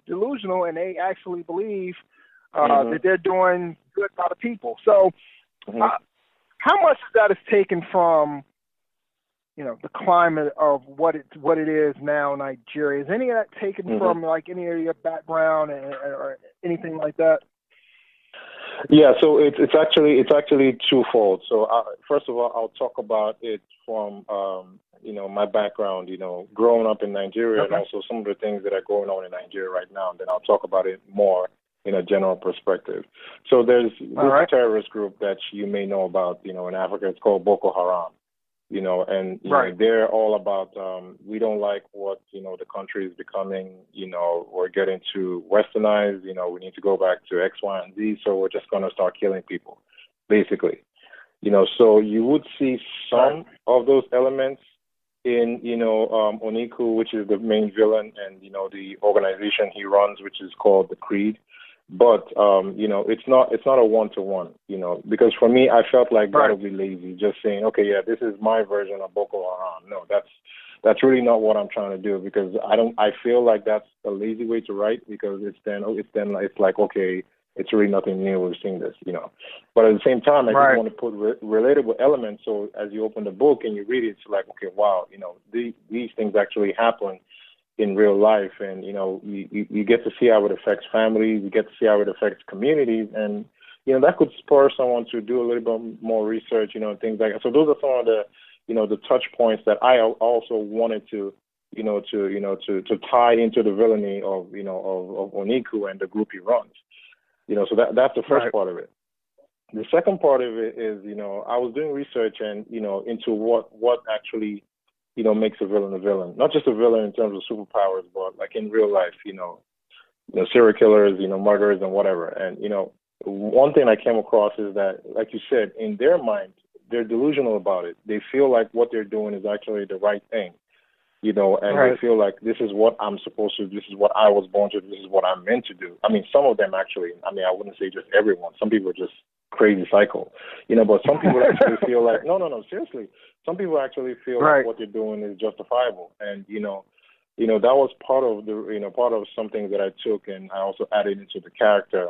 delusional, and they actually believe that they're doing good by the people. So, how much of that is taken from the climate of what it is now in Nigeria? Is any of that taken from any of your background or anything like that? Yeah, so it's actually twofold. So first of all, I'll talk about it from my background, growing up in Nigeria, and also some of the things that are going on in Nigeria right now. And then I'll talk about it more in a general perspective. So there's this terrorist group that you may know about, in Africa. It's called Boko Haram. And they're all about, we don't like what, the country is becoming, we're getting too westernized, we need to go back to X, Y, and Z, so we're just going to start killing people, basically. So you would see some of those elements in, Oniku, which is the main villain, and, the organization he runs, which is called the Creed. But it's not a one-to-one, because for me, I felt like that would be lazy, just saying, okay, yeah, this is my version of Boko Haram. No, that's really not what I'm trying to do, because I feel like that's a lazy way to write, because it's like, okay, it's really nothing new. We've seen this, But at the same time, I just want to put relatable elements. So as you open the book and you read it, it's like, okay, wow, these things actually happen in real life, and you get to see how it affects families, you get to see how it affects communities, and that could spur someone to do a little bit more research, and things like that. So those are some of the the touch points that I also wanted to to tie into the villainy of Oniku and the group he runs. So that's the first part of it. The second part of it is, I was doing research and, into what actually, makes a villain a villain. Not just a villain in terms of superpowers, but like in real life, serial killers, murderers and whatever. And, one thing I came across is that, like you said, in their mind, they're delusional about it. They feel like what they're doing is actually the right thing, and they feel like this is what I'm supposed to do. This is what I was born to do. This is what I'm meant to do. I mean, some of them actually, I wouldn't say just everyone. Some people are just crazy psycho, but some people actually feel like, no, seriously. Some people actually feel like what they're doing is justifiable. And, that was part of something that I took and I also added into the character,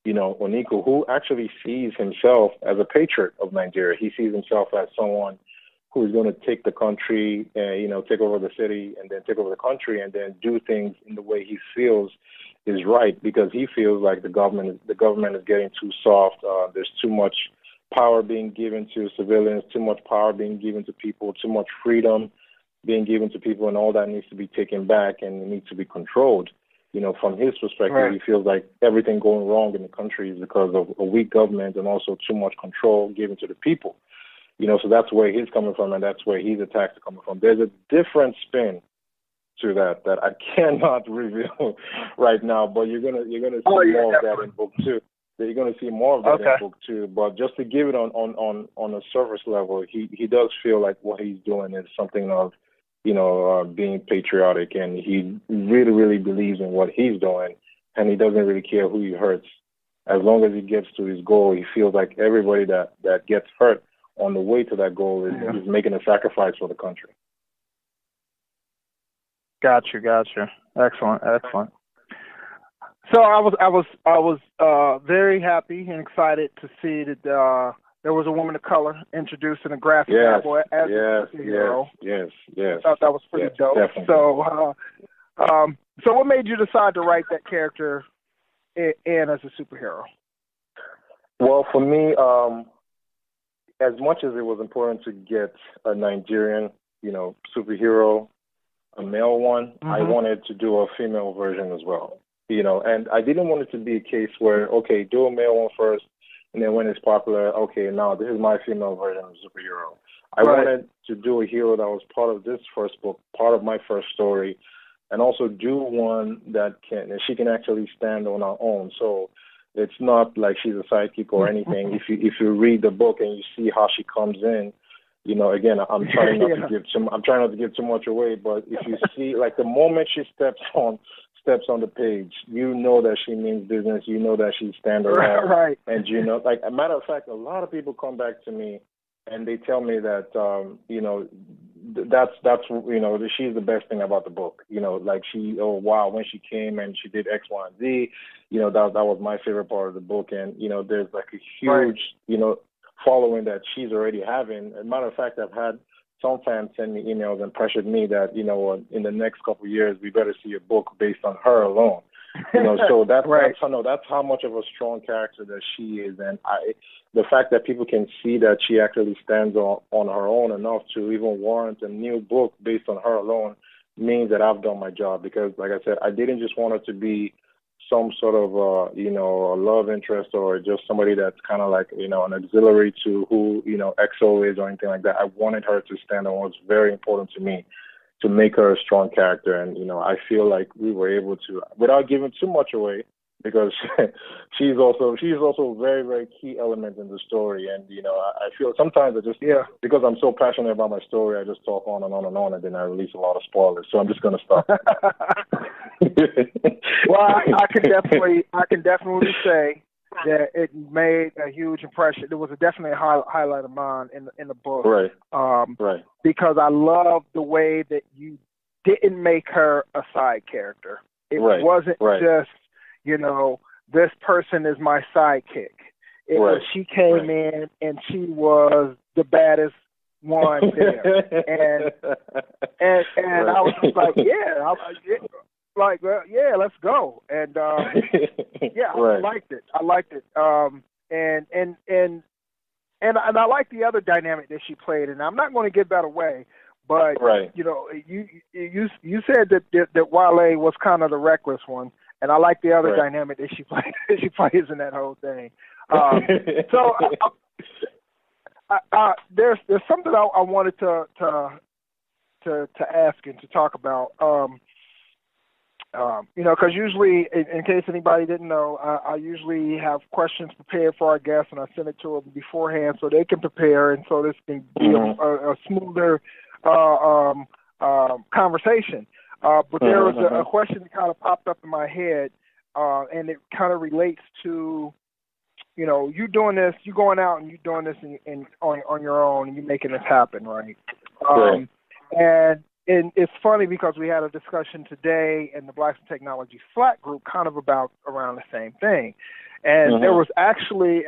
Oniku, who actually sees himself as a patriot of Nigeria. He sees himself as someone who is going to take the country, take over the city and then take over the country and then do things in the way he feels is right, because he feels like the government is getting too soft. There's too much power being given to civilians, too much power being given to people, too much freedom being given to people, and all that needs to be taken back and it needs to be controlled. From his perspective, he feels like everything going wrong in the country is because of a weak government and also too much control given to the people. So that's where he's coming from, and that's where his attacks are coming from. There's a different spin to that I cannot reveal right now, but you're gonna see more of that in book 2. You're gonna see more of that in book 2. But just to give it on a surface level, he does feel like what he's doing is something of being patriotic, and he really, really believes in what he's doing, and he doesn't really care who he hurts. As long as he gets to his goal, he feels like everybody that gets hurt on the way to that goal is making a sacrifice for the country. Gotcha. Excellent. So I was very happy and excited to see that there was a woman of color introduced in a graphic novel as a superhero. Yes. I thought that was pretty dope. Definitely. So what made you decide to write that character in as a superhero? Well, for me, as much as it was important to get a Nigerian, superhero, a male one, I wanted to do a female version as well. And I didn't want it to be a case where, okay, do a male one first, and then when it's popular, okay, now this is my female version of superhero. I wanted to do a hero that was part of this first book, part of my first story, and also do one that she can actually stand on her own. So it's not like she's a sidekick or anything. If you read the book and you see how she comes in, again, I'm trying not to give too much away, but if you see, like, the moment she steps on the page, that she means business, that she's standing around. And like, a matter of fact, a lot of people come back to me and they tell me that that's she's the best thing about the book. Like, when she came and she did X, Y, and Z, that was my favorite part of the book. And there's like a huge following that she's already having. As a matter of fact, I've had some fans send me emails and pressured me that, in the next couple of years, we better see a book based on her alone. So that's how much of a strong character that she is. And the fact that people can see that she actually stands on her own enough to even warrant a new book based on her alone means that I've done my job. Because, like I said, I didn't just want her to be some sort of, a love interest or just somebody that's kind of like, an auxiliary to who, XO is or anything like that. I wanted her to stand on what's very important to me, to make her a strong character. And, I feel like we were able to, without giving too much away, because she's also a very, very key element in the story. And, I feel sometimes because I'm so passionate about my story, I just talk on and on and on, and then I release a lot of spoilers. So I'm just going to stop. Well, I can definitely say that it made a huge impression. It was definitely a highlight of mine in the book. Right. Because I love the way that you didn't make her a side character. It wasn't just, this person is my sidekick. It was, she came in and she was the baddest one there. And I was just like, let's go. And I liked it. And I like the other dynamic that she played. And I'm not going to give that away, But you know, you said that Wale was kind of the reckless one, and I like the other dynamic that she plays in that whole thing. So there's something I wanted to ask and to talk about. You know, because usually, in case anybody didn't know, I usually have questions prepared for our guests, and I send it to them beforehand so they can prepare, and so this can be a smoother conversation. But there was a question that kind of popped up in my head, and it kind of relates to, you know, you doing this, you going out and you doing this on your own, and you making this happen, right? And it's funny because we had a discussion today in the Blacks in Technology Slack group kind of around the same thing. And there was actually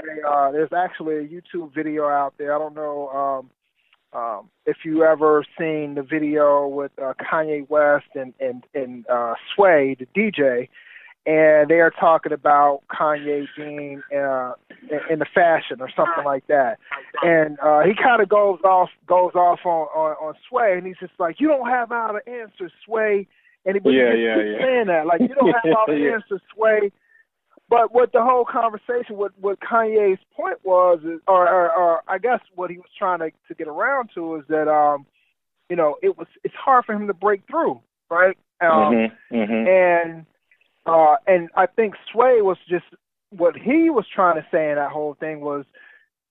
there's actually a YouTube video out there. I don't know if you ever seen the video with Kanye West and Sway, the DJ, and they are talking about Kanye being in the fashion or something like that. And he kind of goes off on Sway, and he's just like, "You don't have all the answers, Sway." And he keeps saying that, like, "You don't have all the answers, Sway." But what the whole conversation, what Kanye's point was, or I guess what he was trying to get around to is that, you know, it's hard for him to break through, right? And I think Sway was just, what he was trying to say in that whole thing was,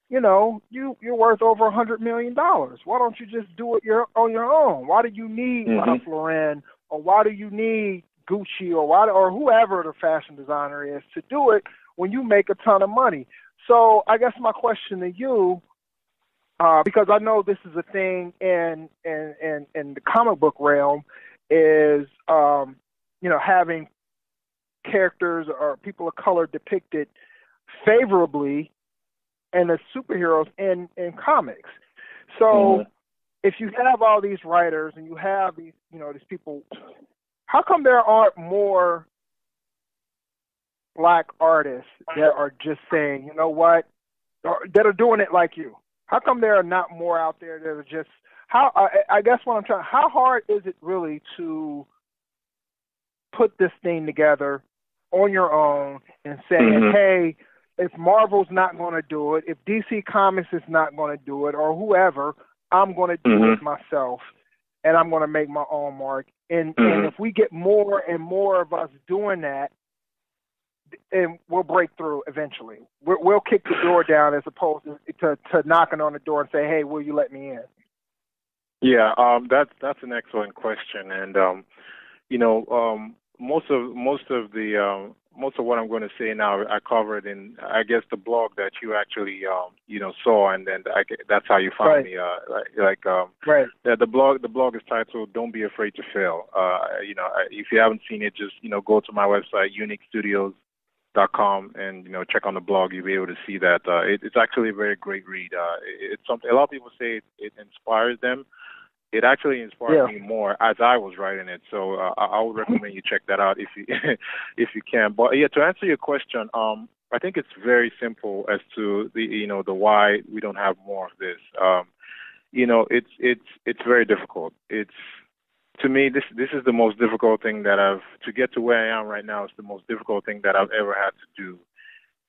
you know, you're worth over $100 million. Why don't you just do it on your own? Why do you need Ralph Lauren, or why do you need Gucci, or whoever the fashion designer is to do it when you make a ton of money? So I guess my question to you, because I know this is a thing in the comic book realm, is you know, having characters or people of color depicted favorably and as superheroes in comics. So if you have all these writers and you have these, you know, these people, how come there aren't more Black artists that are just saying, you know what, that are doing it like you? How come there are not more out there that are just, I guess what I'm trying, how hard is it really to put this thing together on your own and saying, hey, if Marvel's not going to do it, if DC Comics is not going to do it, or whoever, I'm going to do it myself, and I'm going to make my own mark. And if we get more and more of us doing that, and we'll break through eventually. We'll kick the door down as opposed to knocking on the door and say, hey, will you let me in? Yeah, that's an excellent question. And, you know, most of what I'm going to say now, I covered in, I guess, the blog that you actually, you know, saw, and then that's how you found me. The blog is titled "Don't Be Afraid to Fail." You know, if you haven't seen it, just, you know, go to my website, YouNeekStudios.com, and, you know, check on the blog. You'll be able to see that. It's actually a very great read. It's something a lot of people say it inspires them. It actually inspired me more as I was writing it, so I would recommend you check that out if you can. But yeah, to answer your question, I think it's very simple as to the why we don't have more of this. You know, it's very difficult. It's, to me, this is the most difficult thing to get to where I am right now. It's the most difficult thing that I've ever had to do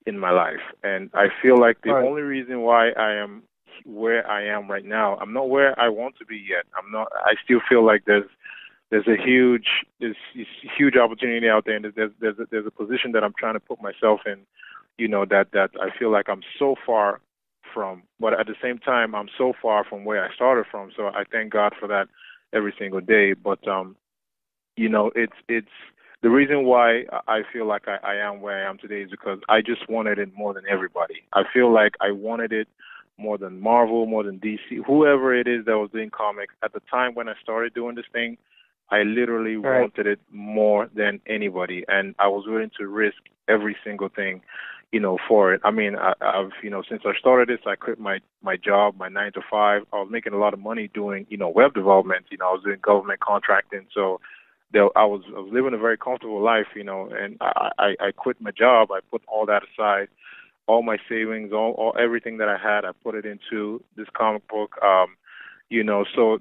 in my life, and I feel like the only reason why I am where I am right now, I'm not where I want to be yet. I still feel like there's a huge opportunity out there, and there's a position that I'm trying to put myself in, you know, that I feel like I'm so far from, but at the same time I'm so far from where I started from. So I thank God for that every single day. But you know, it's the reason why I feel like I am where I am today is because I just wanted it more than everybody. I feel like I wanted it more than Marvel, more than DC, whoever it is that was doing comics. At the time when I started doing this thing, I literally wanted it more than anybody, and I was willing to risk every single thing, you know, for it. I mean, I've, you know, since I started this, I quit my job, my 9 to 5. I was making a lot of money doing, you know, web development. You know, I was doing government contracting, so I was living a very comfortable life, you know, and I quit my job. I put all that aside. All my savings, all everything that I had, I put it into this comic book. So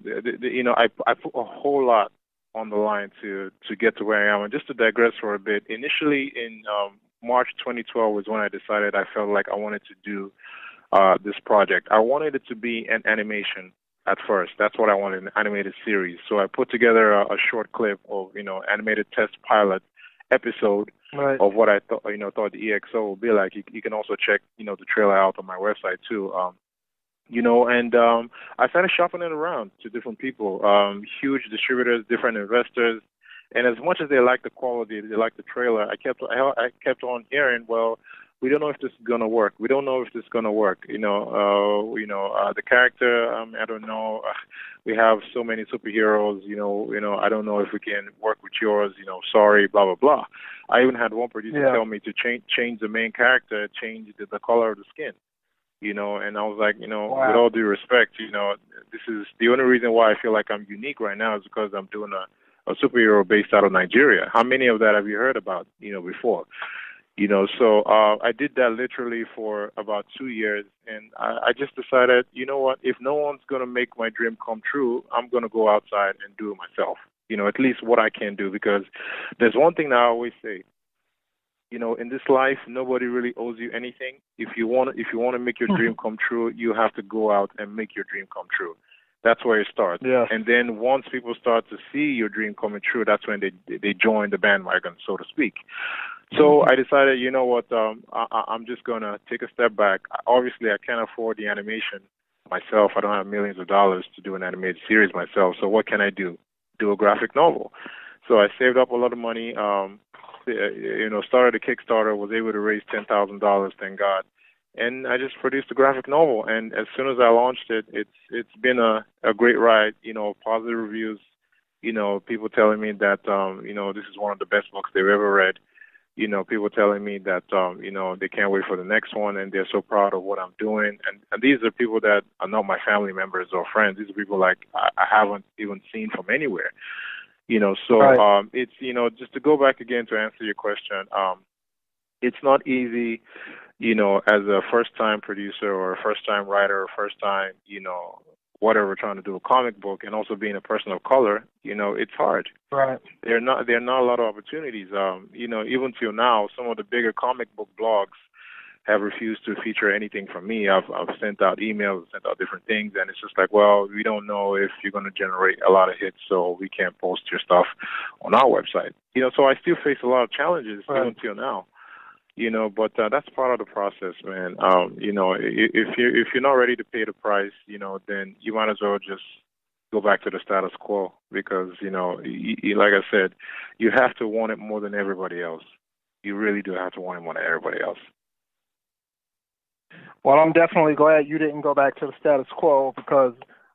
I put a whole lot on the line to get to where I am. And just to digress for a bit, initially in March 2012 was when I decided I felt like I wanted to do this project. I wanted it to be an animation at first. That's what I wanted, an animated series. So I put together a short clip of, animated test pilot episode of what I thought, thought the EXO would be like. You can also check, the trailer out on my website too. I started shopping it around to different people, huge distributors, different investors. And as much as they liked the quality, they liked the trailer, I kept on hearing, well, we don't know if this is gonna work. We don't know if this is gonna work. The character, I don't know. We have so many superheroes. I don't know if we can work with yours. Sorry, blah blah blah. I even had one producer tell me to change the main character, change the color of the skin. And I was like, wow. With all due respect, this is the only reason why I feel like I'm unique right now is because I'm doing a superhero based out of Nigeria. How many of that have you heard about, before? So I did that literally for about 2 years, and I just decided, you know what, if no one's going to make my dream come true, I'm going to go outside and do it myself, at least what I can do, because there's one thing that I always say, in this life, nobody really owes you anything. If you want to make your dream come true, you have to go out and make your dream come true. That's where it starts. Yes. And then once people start to see your dream coming true, that's when they join the bandwagon, so to speak. So I decided, you know what, I'm just going to take a step back. Obviously, I can't afford the animation myself. I don't have millions of dollars to do an animated series myself. So what can I do? Do a graphic novel. So I saved up a lot of money, started a Kickstarter, was able to raise $10,000, thank God. And I just produced a graphic novel. And as soon as I launched it, it's been a great ride, positive reviews, people telling me that, this is one of the best books they've ever read. People telling me that, they can't wait for the next one, and they're so proud of what I'm doing. And these are people that are not my family members or friends. These are people like I haven't even seen from anywhere. So it's, just to go back again to answer your question, it's not easy, as a first-time producer or a first-time writer or first-time, whatever, trying to do a comic book, and also being a person of color, it's hard. Right. There are not a lot of opportunities. Even till now, some of the bigger comic book blogs have refused to feature anything from me. I've sent out emails, sent out different things, and it's just like, well, we don't know if you're going to generate a lot of hits, so we can't post your stuff on our website. So I still face a lot of challenges even till now. But that's part of the process, man. If you're not ready to pay the price, then you might as well just go back to the status quo, because like I said, you have to want it more than everybody else. You really do have to want it more than everybody else. Well, I'm definitely glad you didn't go back to the status quo, because,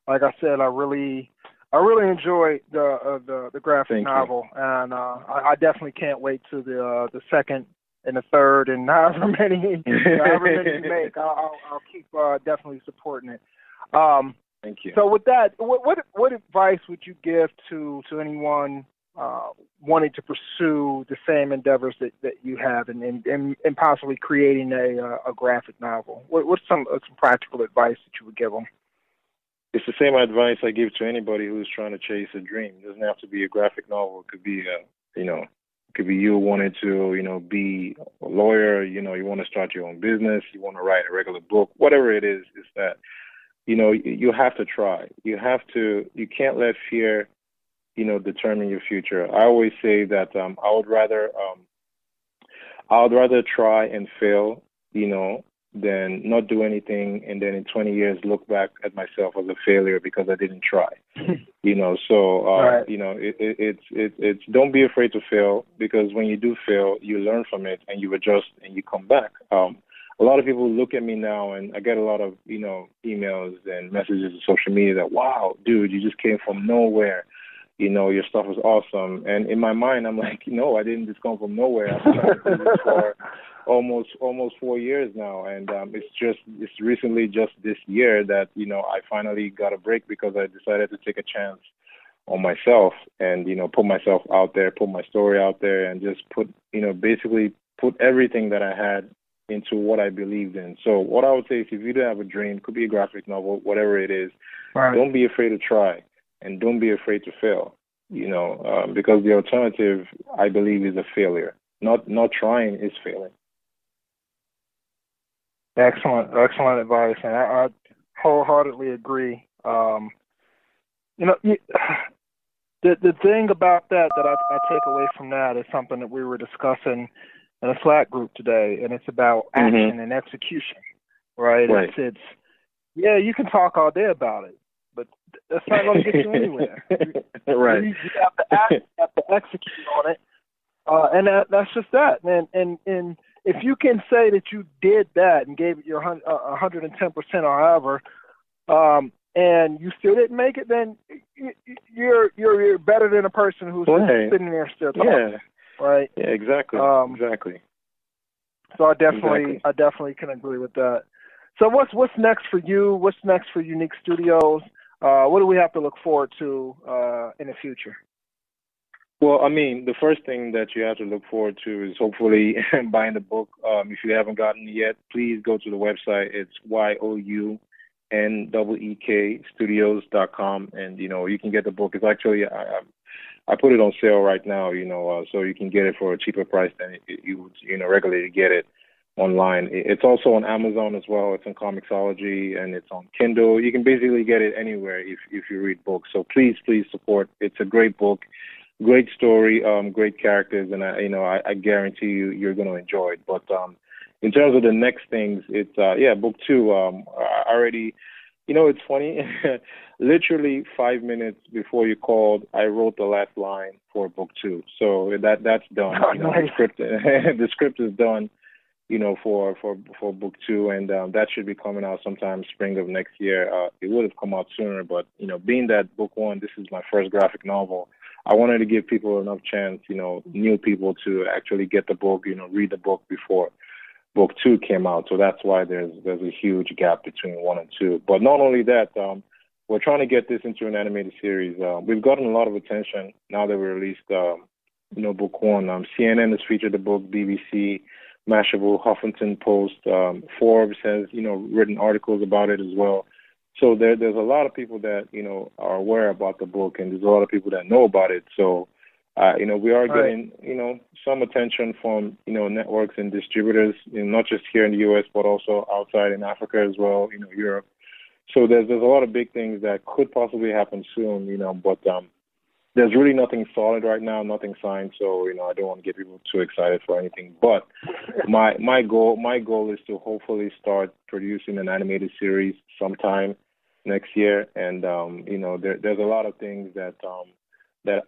like I said, I really enjoyed the graphic novel, and I definitely can't wait to the second and the third, and however many you make. I'll keep definitely supporting it. Thank you. So with that, what advice would you give to anyone wanting to pursue the same endeavors that you have, and possibly creating a graphic novel? What's some practical advice that you would give them? It's the same advice I give to anybody who's trying to chase a dream. It doesn't have to be a graphic novel. It could be could be you wanting to, be a lawyer, you want to start your own business, you want to write a regular book, whatever it is that, you have to try. You can't let fear, determine your future. I always say that I would rather try and fail, than not do anything and then in 20 years look back at myself as a failure because I didn't try. It's don't be afraid to fail, because when you do fail, you learn from it and you adjust and you come back. A lot of people look at me now, and I get a lot of, emails and messages on social media that, wow, dude, you just came from nowhere. Your stuff is awesome. And in my mind, I'm like, no, I didn't just come from nowhere. I've been trying to do this for almost 4 years now. And it's recently just this year that, I finally got a break, because I decided to take a chance on myself and, put myself out there, put my story out there, and just basically put everything that I had into what I believed in. So what I would say is if you do have a dream, could be a graphic novel, whatever it is, don't be afraid to try and don't be afraid to fail, because the alternative, I believe, is a failure. Not trying is failing. Excellent advice, and I wholeheartedly agree. The thing about that I take away from that is something that we were discussing in a Slack group today, and it's about action and execution, right? It's you can talk all day about it, but that's not going to get you anywhere. Right. You have to act, you have to execute on it, and that's just that. And if you can say that you did that and gave it your 110% or however, and you still didn't make it, then you're better than a person who's sitting there still talking. Yeah. Right. Yeah. Exactly. Exactly. So I definitely can agree with that. So what's next for you? What's next for YouNeek Studios? What do we have to look forward to in the future? Well, I mean, the first thing that you have to look forward to is hopefully buying the book. If you haven't gotten it yet, please go to the website. It's YouNeek Studios.com, and you can get the book. It's actually I put it on sale right now, so you can get it for a cheaper price than you would regularly get it online. It's also on Amazon as well. It's on Comixology and it's on Kindle. You can basically get it anywhere if you read books. So please support. It's a great book. Great story, great characters, and I guarantee you're going to enjoy it. But in terms of the next things, it's book 2. I already, it's funny. Literally 5 minutes before you called, I wrote the last line for book 2. So that's done. The script is done. For book 2, and that should be coming out sometime spring of next year. It would have come out sooner, but being that book 1, this is my first graphic novel. I wanted to give people enough chance, new people to actually get the book, read the book before book 2 came out. So that's why there's a huge gap between 1 and 2. But not only that, we're trying to get this into an animated series. We've gotten a lot of attention now that we released, book 1. CNN has featured the book, BBC, Mashable, Huffington Post, Forbes has, written articles about it as well. So there's a lot of people that, are aware about the book, and there's a lot of people that know about it. So, we are getting, some attention from, networks and distributors, not just here in the U.S., but also outside in Africa as well, Europe. So there's a lot of big things that could possibly happen soon, but there's really nothing solid right now, nothing signed. So, I don't want to get people too excited for anything. But my goal is to hopefully start producing an animated series sometime next year. And, there's a lot of things that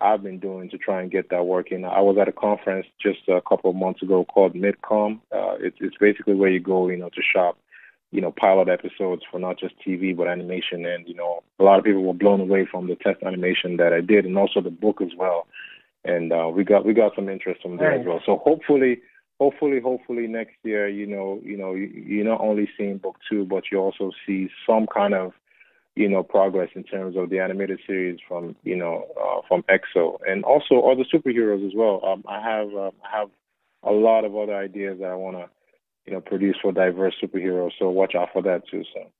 I've been doing to try and get that working. I was at a conference just a couple of months ago called MidCom. It's basically where you go, to shop, pilot episodes for not just TV, but animation. And, a lot of people were blown away from the test animation that I did and also the book as well. And we got some interest from there as well. So hopefully next year, you're not only seeing book 2, but you also see some kind of, progress in terms of the animated series from EXO and also other superheroes as well. I have a lot of other ideas that I want to, produce for diverse superheroes. So watch out for that too. So.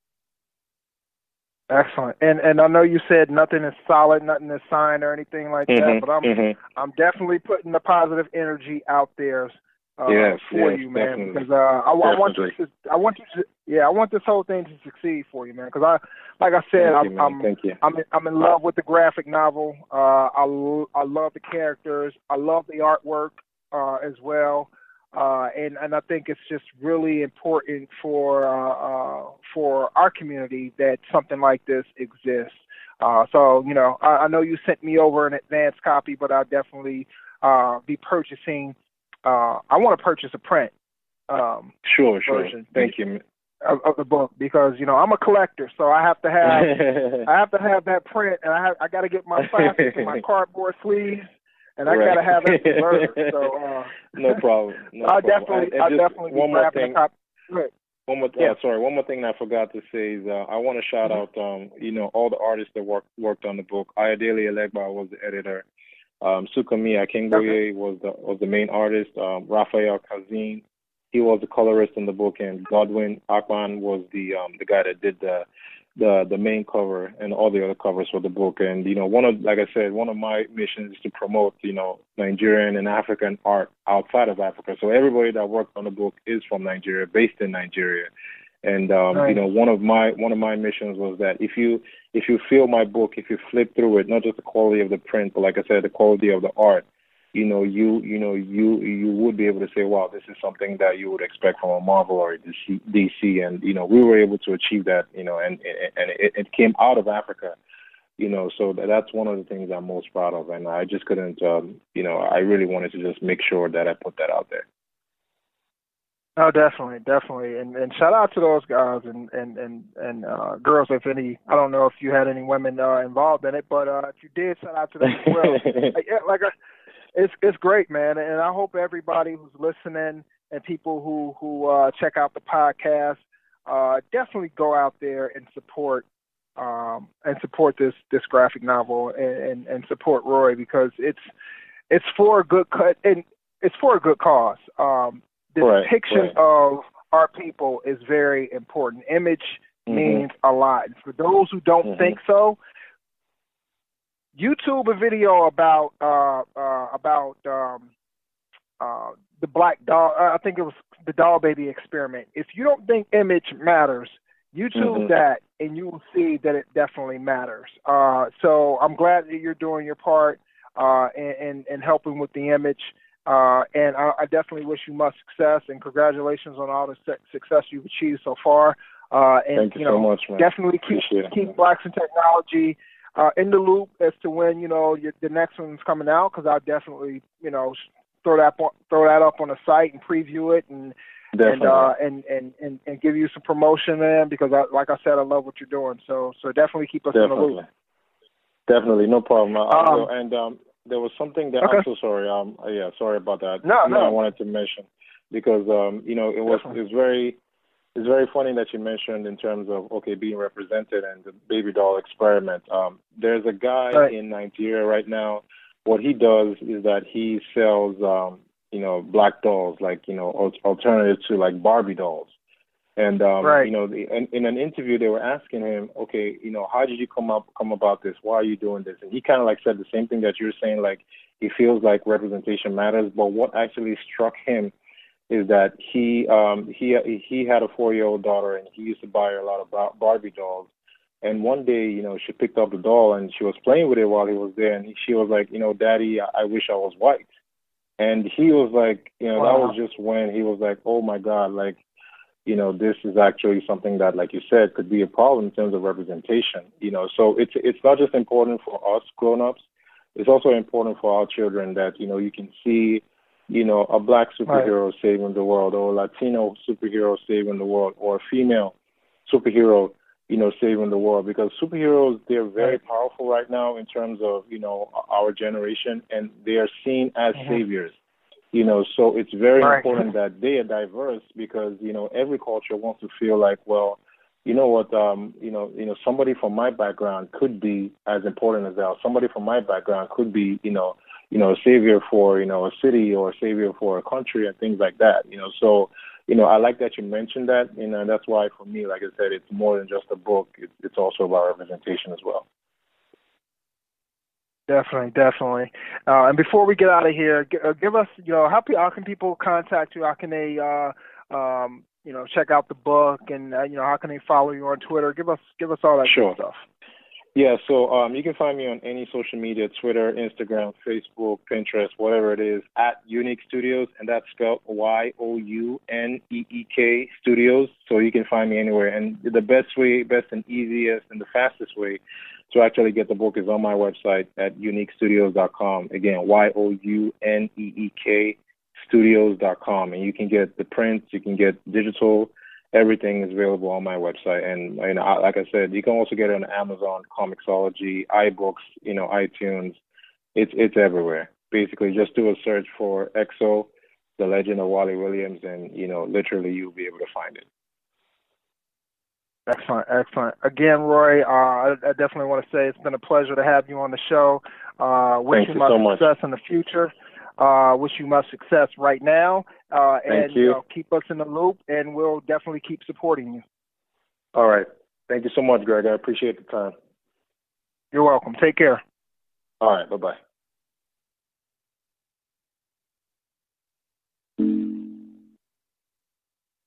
Excellent. And I know you said nothing is solid, nothing is signed or anything like that, but I'm definitely putting the positive energy out there for you, man. Definitely. Because I want this whole thing to succeed for you, man. Because like I said, I'm in love with the graphic novel. I love the characters. I love the artwork as well. And I think it's just really important for our community that something like this exists. So I know you sent me over an advanced copy, but I'll definitely be purchasing. I want to purchase a print. Sure. Thank you. Of the book, because I'm a collector, so I have to have that print, and I got to get my plastic and my cardboard sleeves. And I gotta have it preserved. So no problem. I'll definitely be grabbing a copy. One more thing I forgot to say is I want to shout out all the artists that worked on the book. Ayodele Elegba was the editor. Sukami Akingboye was the main artist. Raphael Kazim he was the colorist in the book, and Godwin Akman was the guy that did the main cover and all the other covers for the book. And like I said, one of my missions is to promote Nigerian and African art outside of Africa. So everybody that worked on the book is from Nigeria, based in Nigeria. And right. one of my missions was that if you feel my book, if you flip through it, not just the quality of the print, but like I said, the quality of the art, you would be able to say, wow, this is something that you would expect from a Marvel or a DC. And we were able to achieve that, and it came out of Africa, so that's one of the things I'm most proud of. And I just couldn't, I really wanted to just make sure that I put that out there. Oh, definitely, and shout out to those guys and girls. If any, I don't know if you had any women involved in it, but if you did, shout out to them as well. It's great, man, and I hope everybody who's listening and people who check out the podcast definitely go out there and support this graphic novel and support Roye, because it's for a good cut and it's for a good cause. The depiction of our people is very important. Image means a lot. And for those who don't think so, YouTube a video about the black doll. I think it was the doll baby experiment. If you don't think image matters, YouTube that, and you will see that it definitely matters. So I'm glad that you're doing your part and helping with the image. And I definitely wish you much success, and congratulations on all the success you've achieved so far. And thank you so much, man. Definitely keep Blacks in Technology in the loop as to when the next one's coming out, because I'll definitely throw that up on the site and preview it and give you some promotion, man, because like I said, I love what you're doing. So definitely keep us in the loop. Definitely, no problem. There was something that I'm so sorry. Sorry about that. No. I wanted to mention, because it's very funny that you mentioned in terms of being represented and the baby doll experiment. There's a guy in Nigeria right now. What he does is that he sells black dolls, like alternative to like Barbie dolls. And in an interview, they were asking him, how did you come about this? Why are you doing this? And he kind of like said the same thing that you're saying, like he feels like representation matters. But what actually struck him is that he had a 4-year-old daughter, and he used to buy her a lot of Barbie dolls. And one day, she picked up the doll and she was playing with it while he was there, and she was like, Daddy, I wish I was white. And he was like, that was just when he was like, oh my God, like, this is actually something that, like you said, could be a problem in terms of representation. So it's not just important for us grown-ups. It's also important for our children that, you can see, a black superhero saving the world, or a Latino superhero saving the world, or a female superhero, saving the world. Because superheroes, they're very powerful right now in terms of, our generation, and they are seen as saviors. So it's very important that they are diverse, because, every culture wants to feel like, well, somebody from my background could be as important as that. Somebody from my background could be, a savior for, a city, or a savior for a country, and things like that. So, I like that you mentioned that, and that's why for me, like I said, it's more than just a book. It's also about representation as well. Definitely. And before we get out of here, give us, how can people contact you? How can they, check out the book, and how can they follow you on Twitter? Give us all that good stuff. Yeah, so you can find me on any social media: Twitter, Instagram, Facebook, Pinterest, whatever it is, at YouNeek Studios, and that's spelled YOUNEEK Studios. So you can find me anywhere. And the best and easiest and the fastest way to actually get the book is on my website at YouNeekStudios.com. Again, YOUNEEK Studios.com. And you can get the prints, you can get digital. Everything is available on my website. And like I said, you can also get it on Amazon, Comixology, iBooks, iTunes. It's everywhere. Basically, just do a search for EXO, The Legend of Wally Williams, and, literally you'll be able to find it. Excellent. Again, Roye, I definitely want to say it's been a pleasure to have you on the show. Wish you much success in the future. Wish you much success right now. Thank you. Keep us in the loop, and we'll definitely keep supporting you. All right. Thank you so much, Greg. I appreciate the time. You're welcome. Take care. All right. Bye-bye.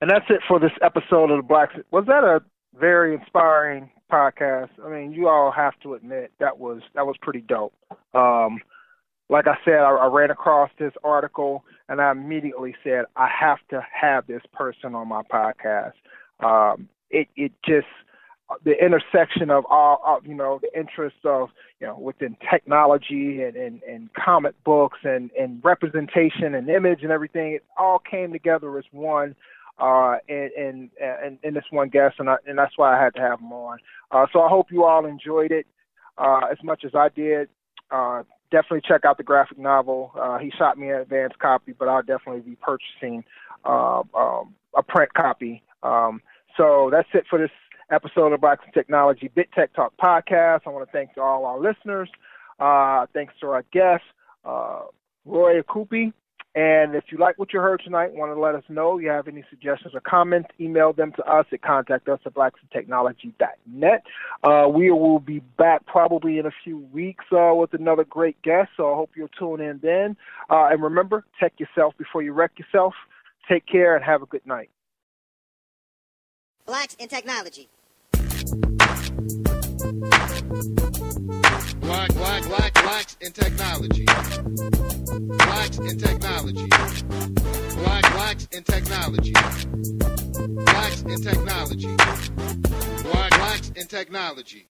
And that's it for this episode of the Blacks. Was that a very inspiring podcast? I mean, you all have to admit that was pretty dope. Like I said, I ran across this article, and I immediately said, I have to have this person on my podcast. It just, the intersection of all, the interests of, within technology and comic books and representation and image and everything, it all came together as one. And this one guest, and that's why I had to have him on. So I hope you all enjoyed it as much as I did. Definitely check out the graphic novel. He shot me an advance copy, but I'll definitely be purchasing a print copy. So that's it for this episode of Blacks in Technology Bit Tech Talk podcast. I want to thank all our listeners. Thanks to our guest, Roye Okupe. And if you like what you heard tonight, want to let us know, you have any suggestions or comments, email them to us at contactus@blacksintechnology.net. We will be back probably in a few weeks with another great guest, so I hope you'll tune in then. And remember, tech yourself before you wreck yourself. Take care and have a good night. Blacks in Technology. Blacks in technology. Blacks in technology. Blacks in technology. Blacks in technology. Blacks in technology.